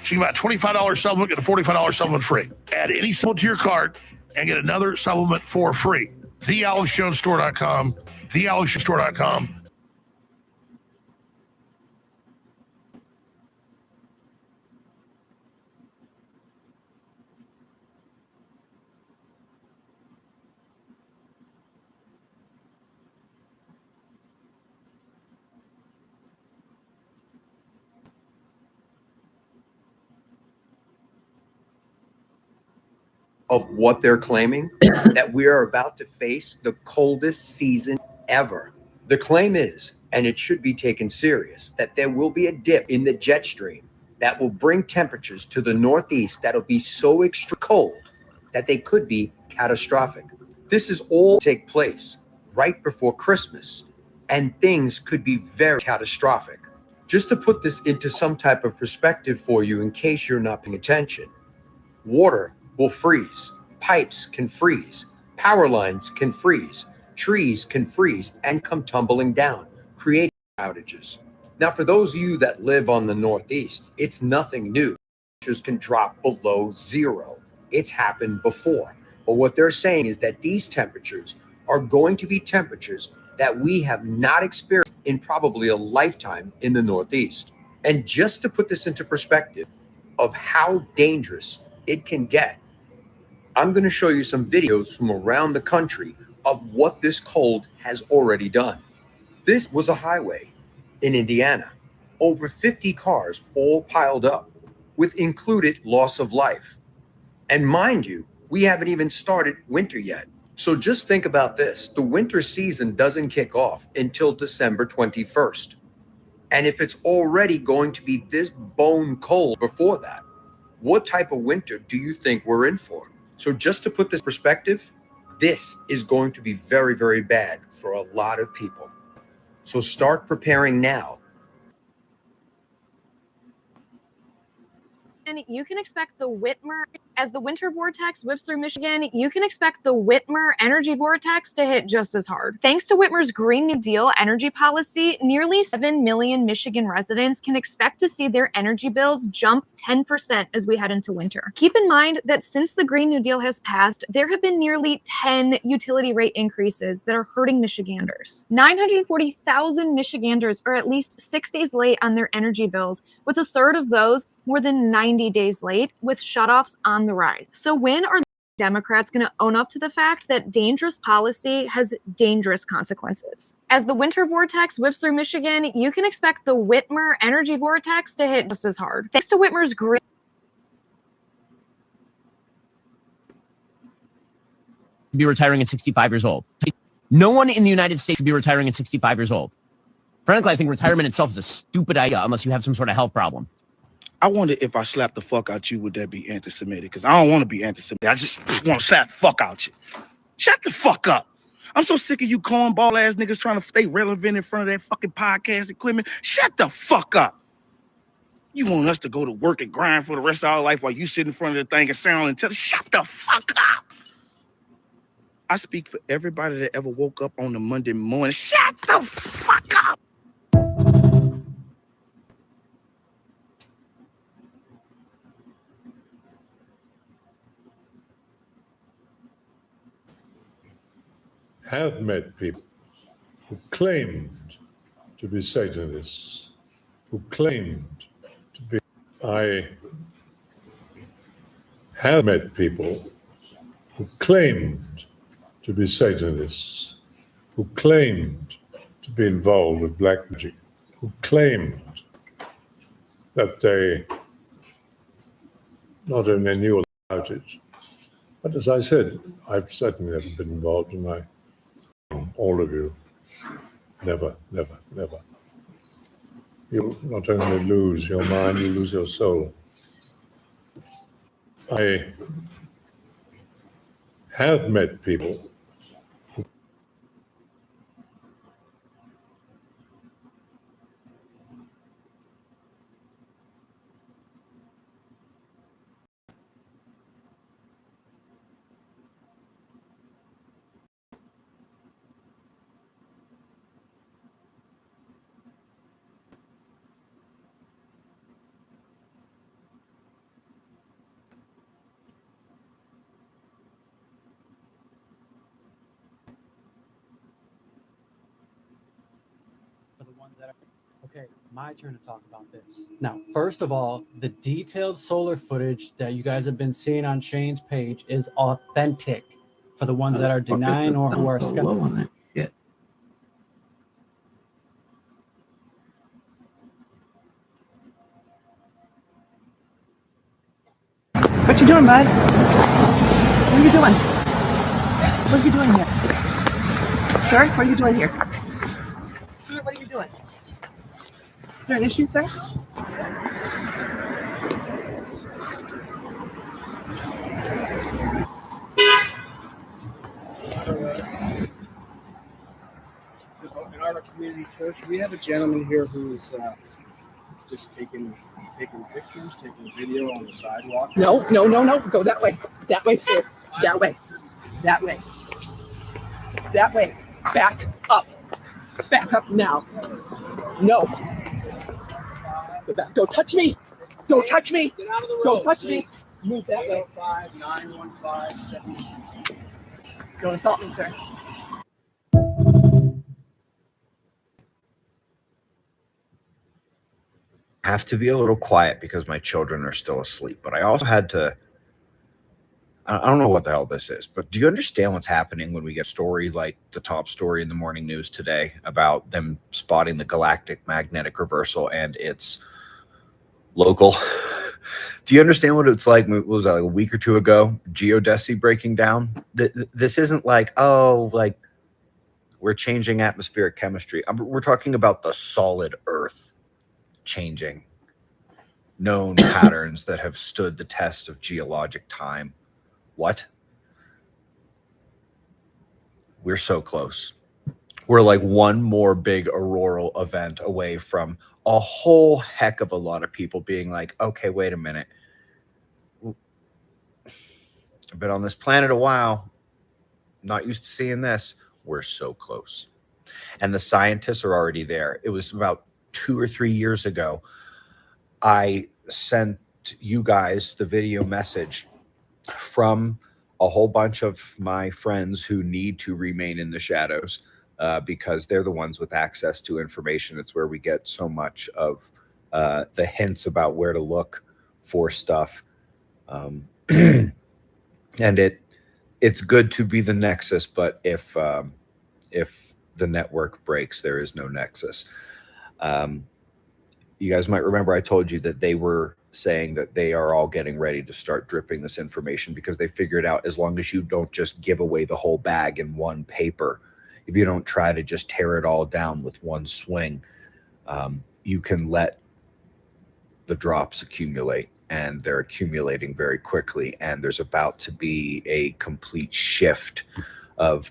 So you can buy a $25 supplement, get a $45 supplement free. Add any supplement to your cart and get another supplement for free. TheAlexJonesStore.com, TheAlexJonesStore.com. Of what they're claiming, that we are about to face the coldest season ever. The claim is, and it should be taken serious, that there will be a dip in the jet stream that will bring temperatures to the Northeast that'll be so extra cold that they could be catastrophic. This is all take place right before Christmas, and things could be very catastrophic. Just to put this into some type of perspective for you in case you're not paying attention, water will freeze, pipes can freeze, power lines can freeze, trees can freeze and come tumbling down, creating outages. Now, for those of you that live on the Northeast, it's nothing new. Temperatures can drop below zero. It's happened before. But what they're saying is that these temperatures are going to be temperatures that we have not experienced in probably a lifetime in the Northeast. And just to put this into perspective of how dangerous it can get, I'm going to show you some videos from around the country of what this cold has already done. This was a highway in Indiana. Over 50 cars all piled up with included loss of life. And mind you, we haven't even started winter yet. So just think about this. The winter season doesn't kick off until December 21st. And if it's already going to be this bone cold before that, what type of winter do you think we're in for? So just to put this in perspective, this is going to be very, very bad for a lot of people. So start preparing now. And you can expect the Whitmer, as the winter vortex whips through Michigan, you can expect the Whitmer energy vortex to hit just as hard. Thanks to Whitmer's Green New Deal energy policy, nearly 7 million Michigan residents can expect to see their energy bills jump 10% as we head into winter. Keep in mind that since the Green New Deal has passed, there have been nearly 10 utility rate increases that are hurting Michiganders. 940,000 Michiganders are at least 6 days late on their energy bills, with a third of those more than 90 days late, with shutoffs on the rise. So when are Democrats going to own up to the fact that dangerous policy has dangerous consequences? As the winter vortex whips through Michigan, you can expect the Whitmer energy vortex to hit just as hard. Thanks to Whitmer's green be retiring at 65 years old. No one in the United States should be retiring at 65 years old. Frankly, I think retirement itself is a stupid idea unless you have some sort of health problem. I wonder if I slap the fuck out you, would that be anti-Semitic? Because I don't want to be anti-Semitic. I just want to slap the fuck out you. Shut the fuck up. I'm so sick of you cornball ass niggas trying to stay relevant in front of that fucking podcast equipment. Shut the fuck up. You want us to go to work and grind for the rest of our life while you sit in front of the thing and sound intelligent? Shut the fuck up. I speak for everybody that ever woke up on a Monday morning. Shut the fuck up. Have met people who claimed to be Satanists, who claimed to be. I have met people who claimed to be Satanists, who claimed to be involved with black magic, who claimed that they not only knew about it, but as I said, I've certainly never been involved, and I, all of you, never, never, never. You'll not only lose your mind, you lose your soul. I have met people who Okay, my turn to talk about this. Now, first of all, the detailed solar footage that you guys have been seeing on Shane's page is authentic for the ones that are denying or who are skeptical. Low on that shit. What you doing, bud? What are you doing? What are you doing here? Sir, what are you doing here? Sir, what are you doing? Is there an issue, sir? In our community church, we have a gentleman here who's just taking pictures, taking video on the sidewalk. No. Go that way. That way, sir. That way. That way. That way. Back up. Back up now. No. Go back. Don't touch me. Don't touch me. Don't touch me. Move that way. 5-915-7. Don't assault me, sir. Have to be a little quiet because my children are still asleep, but I also had to, I don't know what the hell this is, but do you understand what's happening when we get a story like the top story in the morning news today about them spotting the galactic magnetic reversal and it's local? Do you understand what it's like? What was that, like a week or two ago? Geodesy breaking down. This isn't like, oh, like we're changing atmospheric chemistry. We're talking about the solid Earth changing known patterns that have stood the test of geologic time. What? We're so close. We're like one more big auroral event away from a whole heck of a lot of people being like, okay, wait a minute. I've been on this planet a while. Not used to seeing this. We're so close. And the scientists are already there. It was about 2 or 3 years ago, I sent you guys the video message from a whole bunch of my friends who need to remain in the shadows because they're the ones with access to information. It's where we get so much of the hints about where to look for stuff. And it's good to be the nexus, but if the network breaks, there is no nexus. You guys might remember I told you that they were saying that they are all getting ready to start dripping this information because they figured out as long as you don't just give away the whole bag in one paper, if you don't try to just tear it all down with one swing, you can let the drops accumulate, and they're accumulating very quickly. And there's about to be a complete shift of,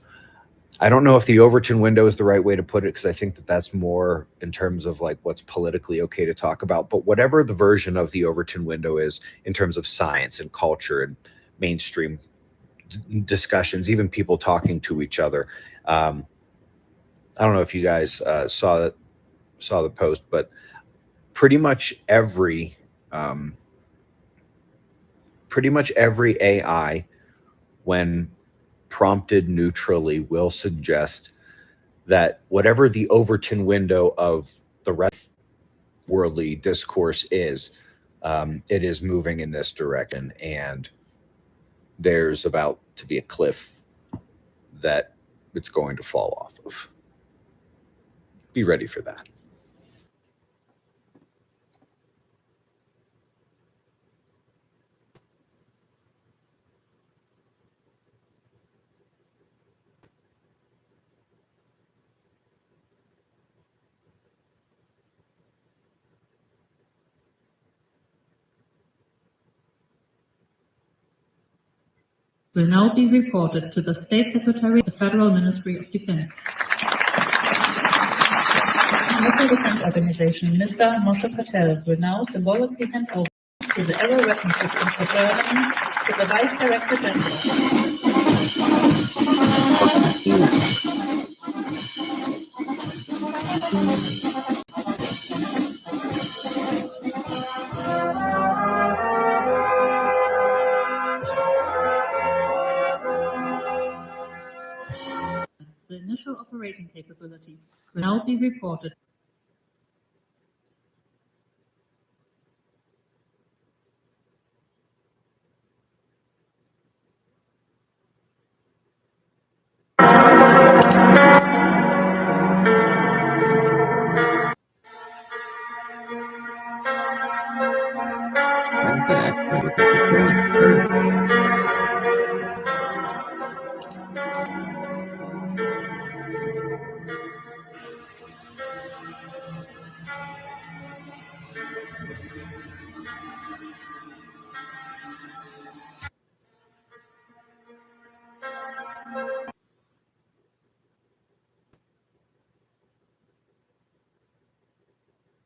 I don't know if the Overton window is the right way to put it, because I think that that's more in terms of like what's politically okay to talk about. But whatever the version of the Overton window is in terms of science and culture and mainstream discussions, even people talking to each other. I don't know if you guys saw the post, but pretty much every AI, when prompted neutrally, will suggest that whatever the Overton window of the rest worldly discourse is, it is moving in this direction, and there's about to be a cliff that it's going to fall off of. Be ready for that. Will now be reported to the State Secretary of the Federal Ministry of Defense. Missile Defense Organization, Mr. Moshe Patel, will now symbolically hand over to the Aero Weapon Systems for Germany to the Vice Director The initial operating capability will now be reported.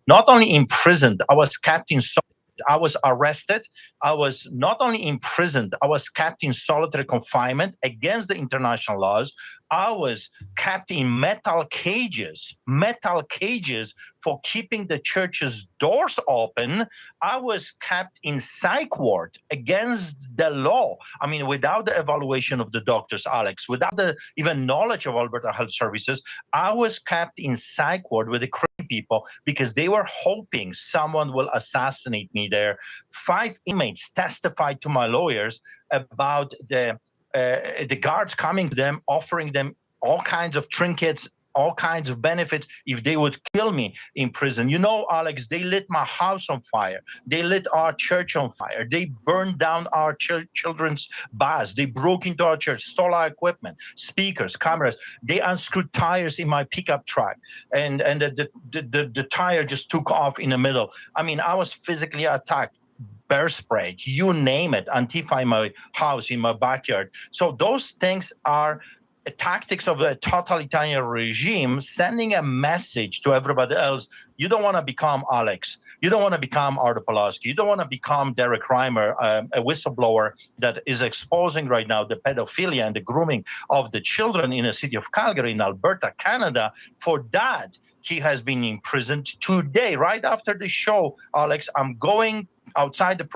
Not only imprisoned, I was kept in I was arrested. I was not only imprisoned, I was kept in solitary confinement against the international laws. I was kept in metal cages for keeping the church's doors open. I was kept in psych ward against the law. I mean, without the evaluation of the doctors, Alex, without the even knowledge of Alberta Health Services, I was kept in psych ward with the crazy people because they were hoping someone will assassinate me there. 5 inmates testified to my lawyers about the guards coming to them, offering them all kinds of trinkets, all kinds of benefits if they would kill me in prison. You know, Alex, they lit my house on fire. They lit our church on fire. They burned down our children's bars. They broke into our church, stole our equipment, speakers, cameras. They unscrewed tires in my pickup truck, and the tire just took off in the middle. I mean, I was physically attacked. Bear spray, you name it, Antifa in my house, in my backyard. So those things are tactics of a totalitarian regime sending a message to everybody else. You don't want to become Alex. You don't want to become Artur Pawlowski. You don't want to become Derek Reimer, a whistleblower that is exposing right now the pedophilia and the grooming of the children in the city of Calgary in Alberta, Canada. For that, he has been imprisoned today, right after the show. Alex, I'm going outside the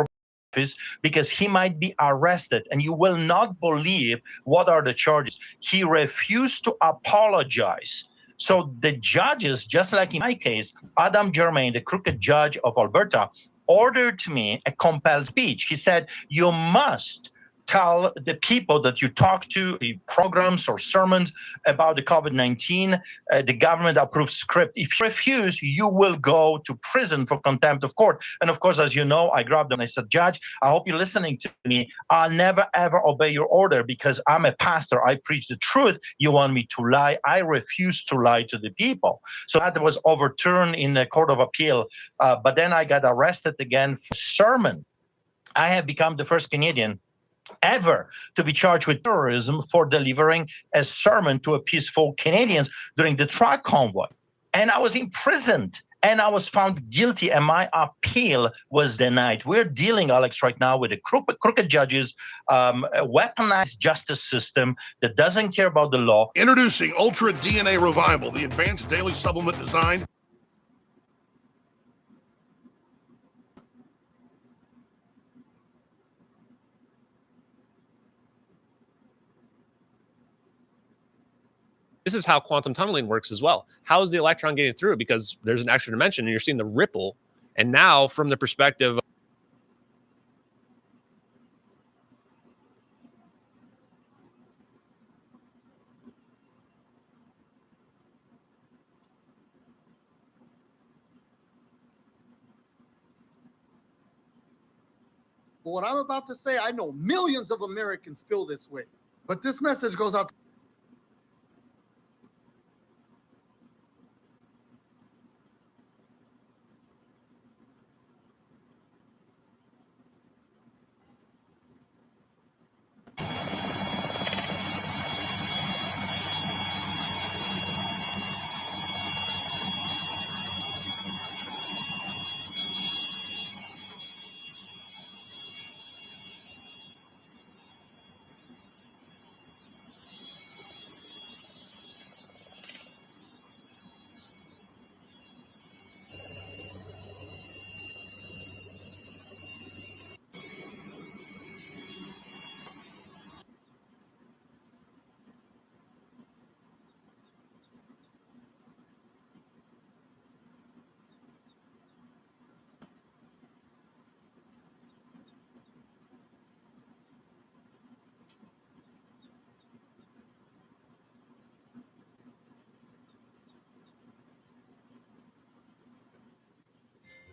office because he might be arrested, and you will not believe what are the charges. He refused to apologize. So the judges, just like in my case, Adam Germain, the crooked judge of Alberta, ordered me a compelled speech. He said, you must tell the people that you talk to, programs or sermons about the COVID-19, the government-approved script. If you refuse, you will go to prison for contempt of court. And of course, as you know, I grabbed him and I said, Judge, I hope you're listening to me. I'll never, ever obey your order because I'm a pastor. I preach the truth. You want me to lie? I refuse to lie to the people. So that was overturned in the Court of Appeal. But then I got arrested again for sermon. I have become the first Canadian ever to be charged with terrorism for delivering a sermon to a peaceful Canadians during the truck convoy. And I was imprisoned and I was found guilty and my appeal was denied. We're dealing, Alex, right now with a crooked judges, a weaponized justice system that doesn't care about the law. Introducing Ultra DNA Revival, the advanced daily supplement designed. This is how quantum tunneling works as well. How is the electron getting through? Because there's an extra dimension and you're seeing the ripple. And now from the perspective But what I'm about to say, I know millions of Americans feel this way. But this message goes out.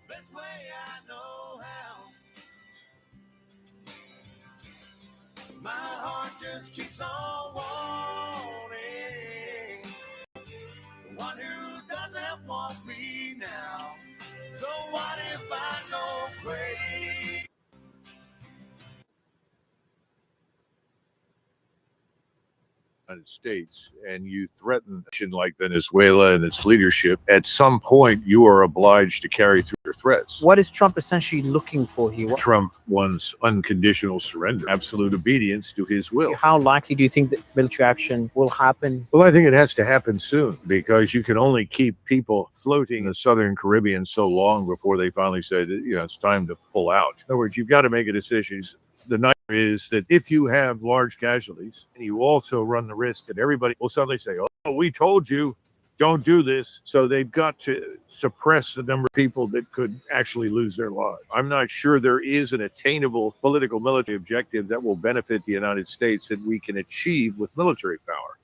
Best way I know how. just keeps on wanting the one who doesn't want me now. So what if I go crazy? United States and you threaten a nation like Venezuela and its leadership, at some point you are obliged to carry through your threats. What is Trump essentially looking for here? Trump wants unconditional surrender, absolute obedience to his will. How likely do you think that military action will happen? Well, I think it has to happen soon because you can only keep people floating in the Southern Caribbean so long before they finally say that, it's time to pull out. In other words, you've got to make a decision. The nightmare is that if you have large casualties, you also run the risk that everybody will suddenly say, oh, we told you, don't do this. So they've got to suppress the number of people that could actually lose their lives. I'm not sure there is an attainable political military objective that will benefit the United States that we can achieve with military power.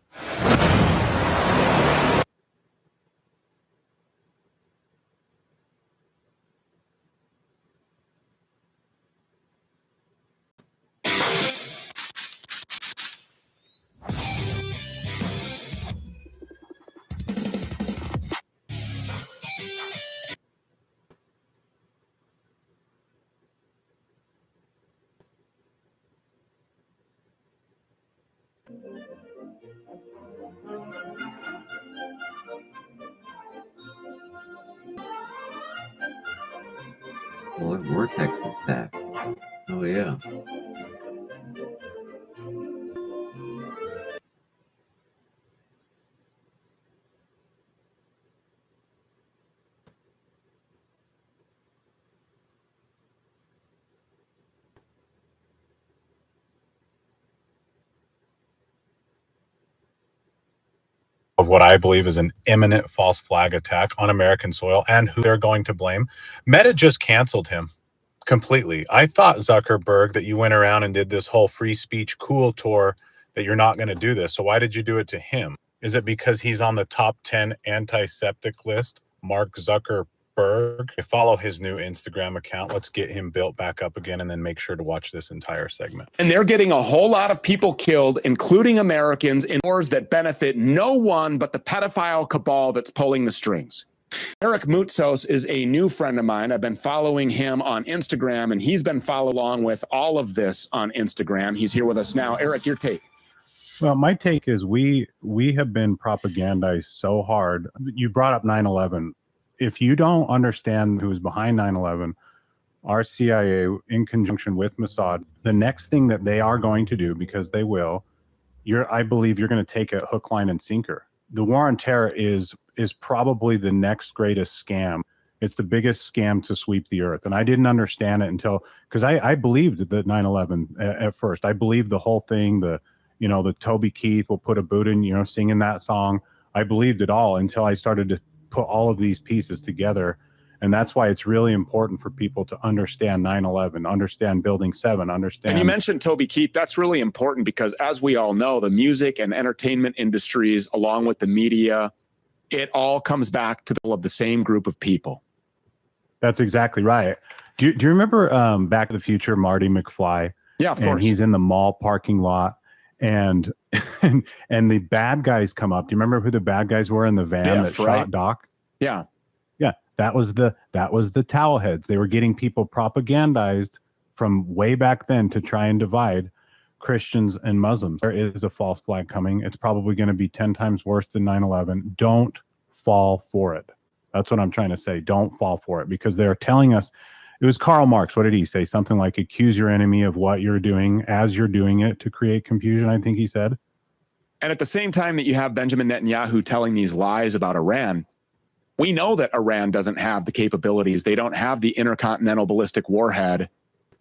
What vortex is that? Oh, yeah. Of what I believe is an imminent false flag attack on American soil and who they're going to blame. Meta just canceled him completely. I thought, Zuckerberg, that you went around and did this whole free speech cool tour, that you're not going to do this. So why did you do it to him? Is it because he's on the top 10 antiseptic list? Mark Zuckerberg. Follow his new Instagram account. Let's get him built back up again and then make sure to watch this entire segment. And they're getting a whole lot of people killed, including Americans, in wars that benefit no one but the pedophile cabal that's pulling the strings. Eric Moutsos is a new friend of mine. I've been following him on Instagram, and he's been following along with all of this on Instagram. He's here with us now. Eric, your take. Well, my take is we have been propagandized so hard. You brought up 9/11. If you don't understand who's behind 9/11, our CIA, in conjunction with Mossad, the next thing that they are going to do, because they will, I believe you're going to take it hook, line, and sinker. The war on terror is probably the next greatest scam. It's the biggest scam to sweep the earth. And I didn't understand it because I believed that 9/11 at first. I believed the whole thing, the Toby Keith will put a boot in, singing that song. I believed it all until I started to put all of these pieces together. And that's why it's really important for people to understand 9/11, understand Building 7, understand. And you mentioned Toby Keith. That's really important because, as we all know, the music and entertainment industries, along with the media, it all comes back to the same group of people. That's exactly right. Do you remember Back to the Future, Marty McFly? Yeah, of and course. He's in the mall parking lot. And the bad guys come up. Do you remember who the bad guys were in the van that shot Doc? Yeah. Yeah. That was the towel heads. They were getting people propagandized from way back then to try and divide Christians and Muslims. There is a false flag coming. It's probably going to be 10 times worse than 9/11. Don't fall for it. That's what I'm trying to say. Don't fall for it, because they're telling us. It was Karl Marx. What did he say? Something like, accuse your enemy of what you're doing as you're doing it to create confusion, I think he said. And at the same time that you have Benjamin Netanyahu telling these lies about Iran, we know that Iran doesn't have the capabilities. They don't have the intercontinental ballistic warhead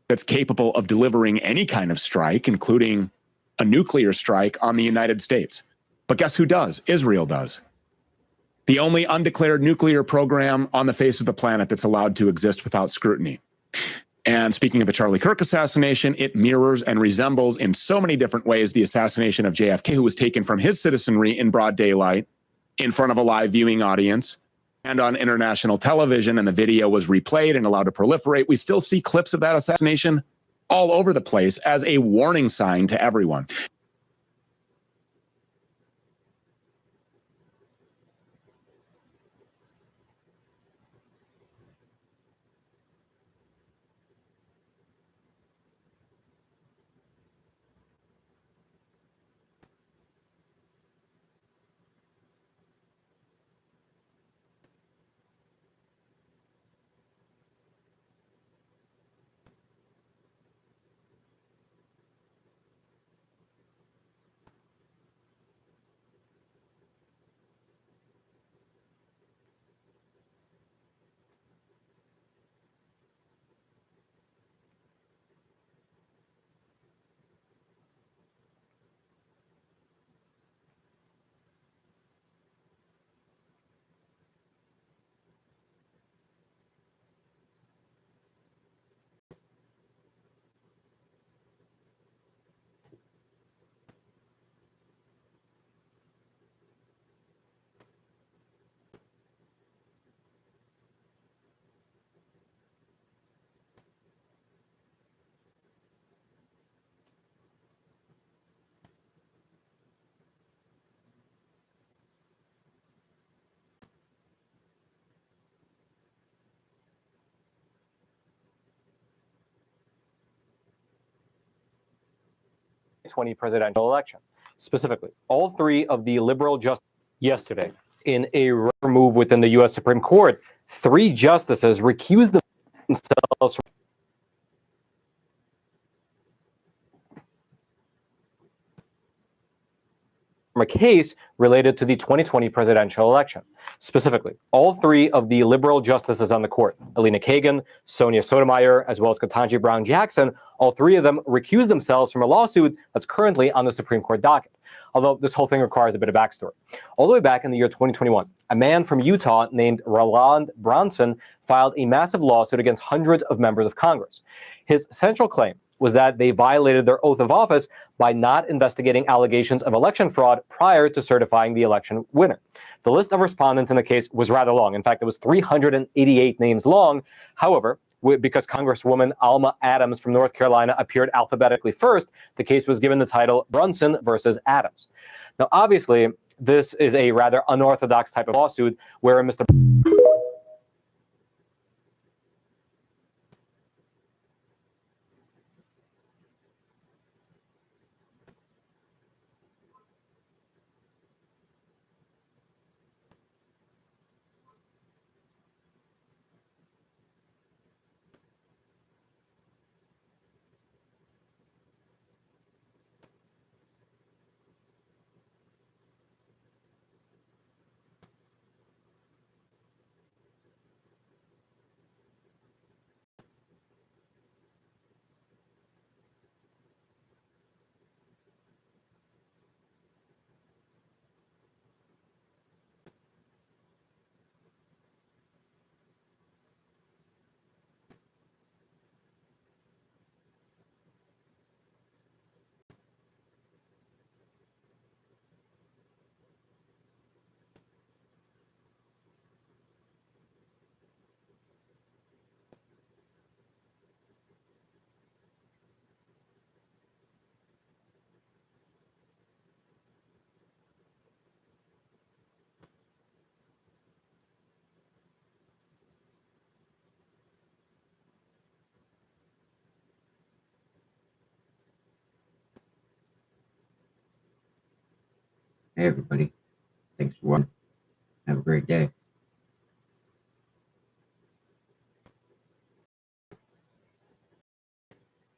that's capable of delivering any kind of strike, including a nuclear strike on the United States. But guess who does? Israel does. The only undeclared nuclear program on the face of the planet that's allowed to exist without scrutiny. And speaking of the Charlie Kirk assassination, it mirrors and resembles in so many different ways the assassination of JFK, who was taken from his citizenry in broad daylight in front of a live viewing audience and on international television, and the video was replayed and allowed to proliferate. We still see clips of that assassination all over the place as a warning sign to everyone. 2020 presidential election. Specifically, all three of the liberal justices yesterday, in a rare move within the U.S. Supreme Court, 3 justices recused themselves from a case related to the 2020 presidential election. Specifically, all 3 of the liberal justices on the court, Alina Kagan, Sonia Sotomayor, as well as Ketanji Brown Jackson, all 3 of them recused themselves from a lawsuit that's currently on the Supreme Court docket. Although this whole thing requires a bit of backstory. All the way back in the year 2021, a man from Utah named Roland Bronson filed a massive lawsuit against hundreds of members of Congress. His central claim was that they violated their oath of office by not investigating allegations of election fraud prior to certifying the election winner. The list of respondents in the case was rather long. In fact, it was 388 names long. However, because Congresswoman Alma Adams from North Carolina appeared alphabetically first, the case was given the title Brunson versus Adams. Now, obviously, this is a rather unorthodox type of lawsuit where Mr. Hey, everybody. Thanks for watching. Have a great day.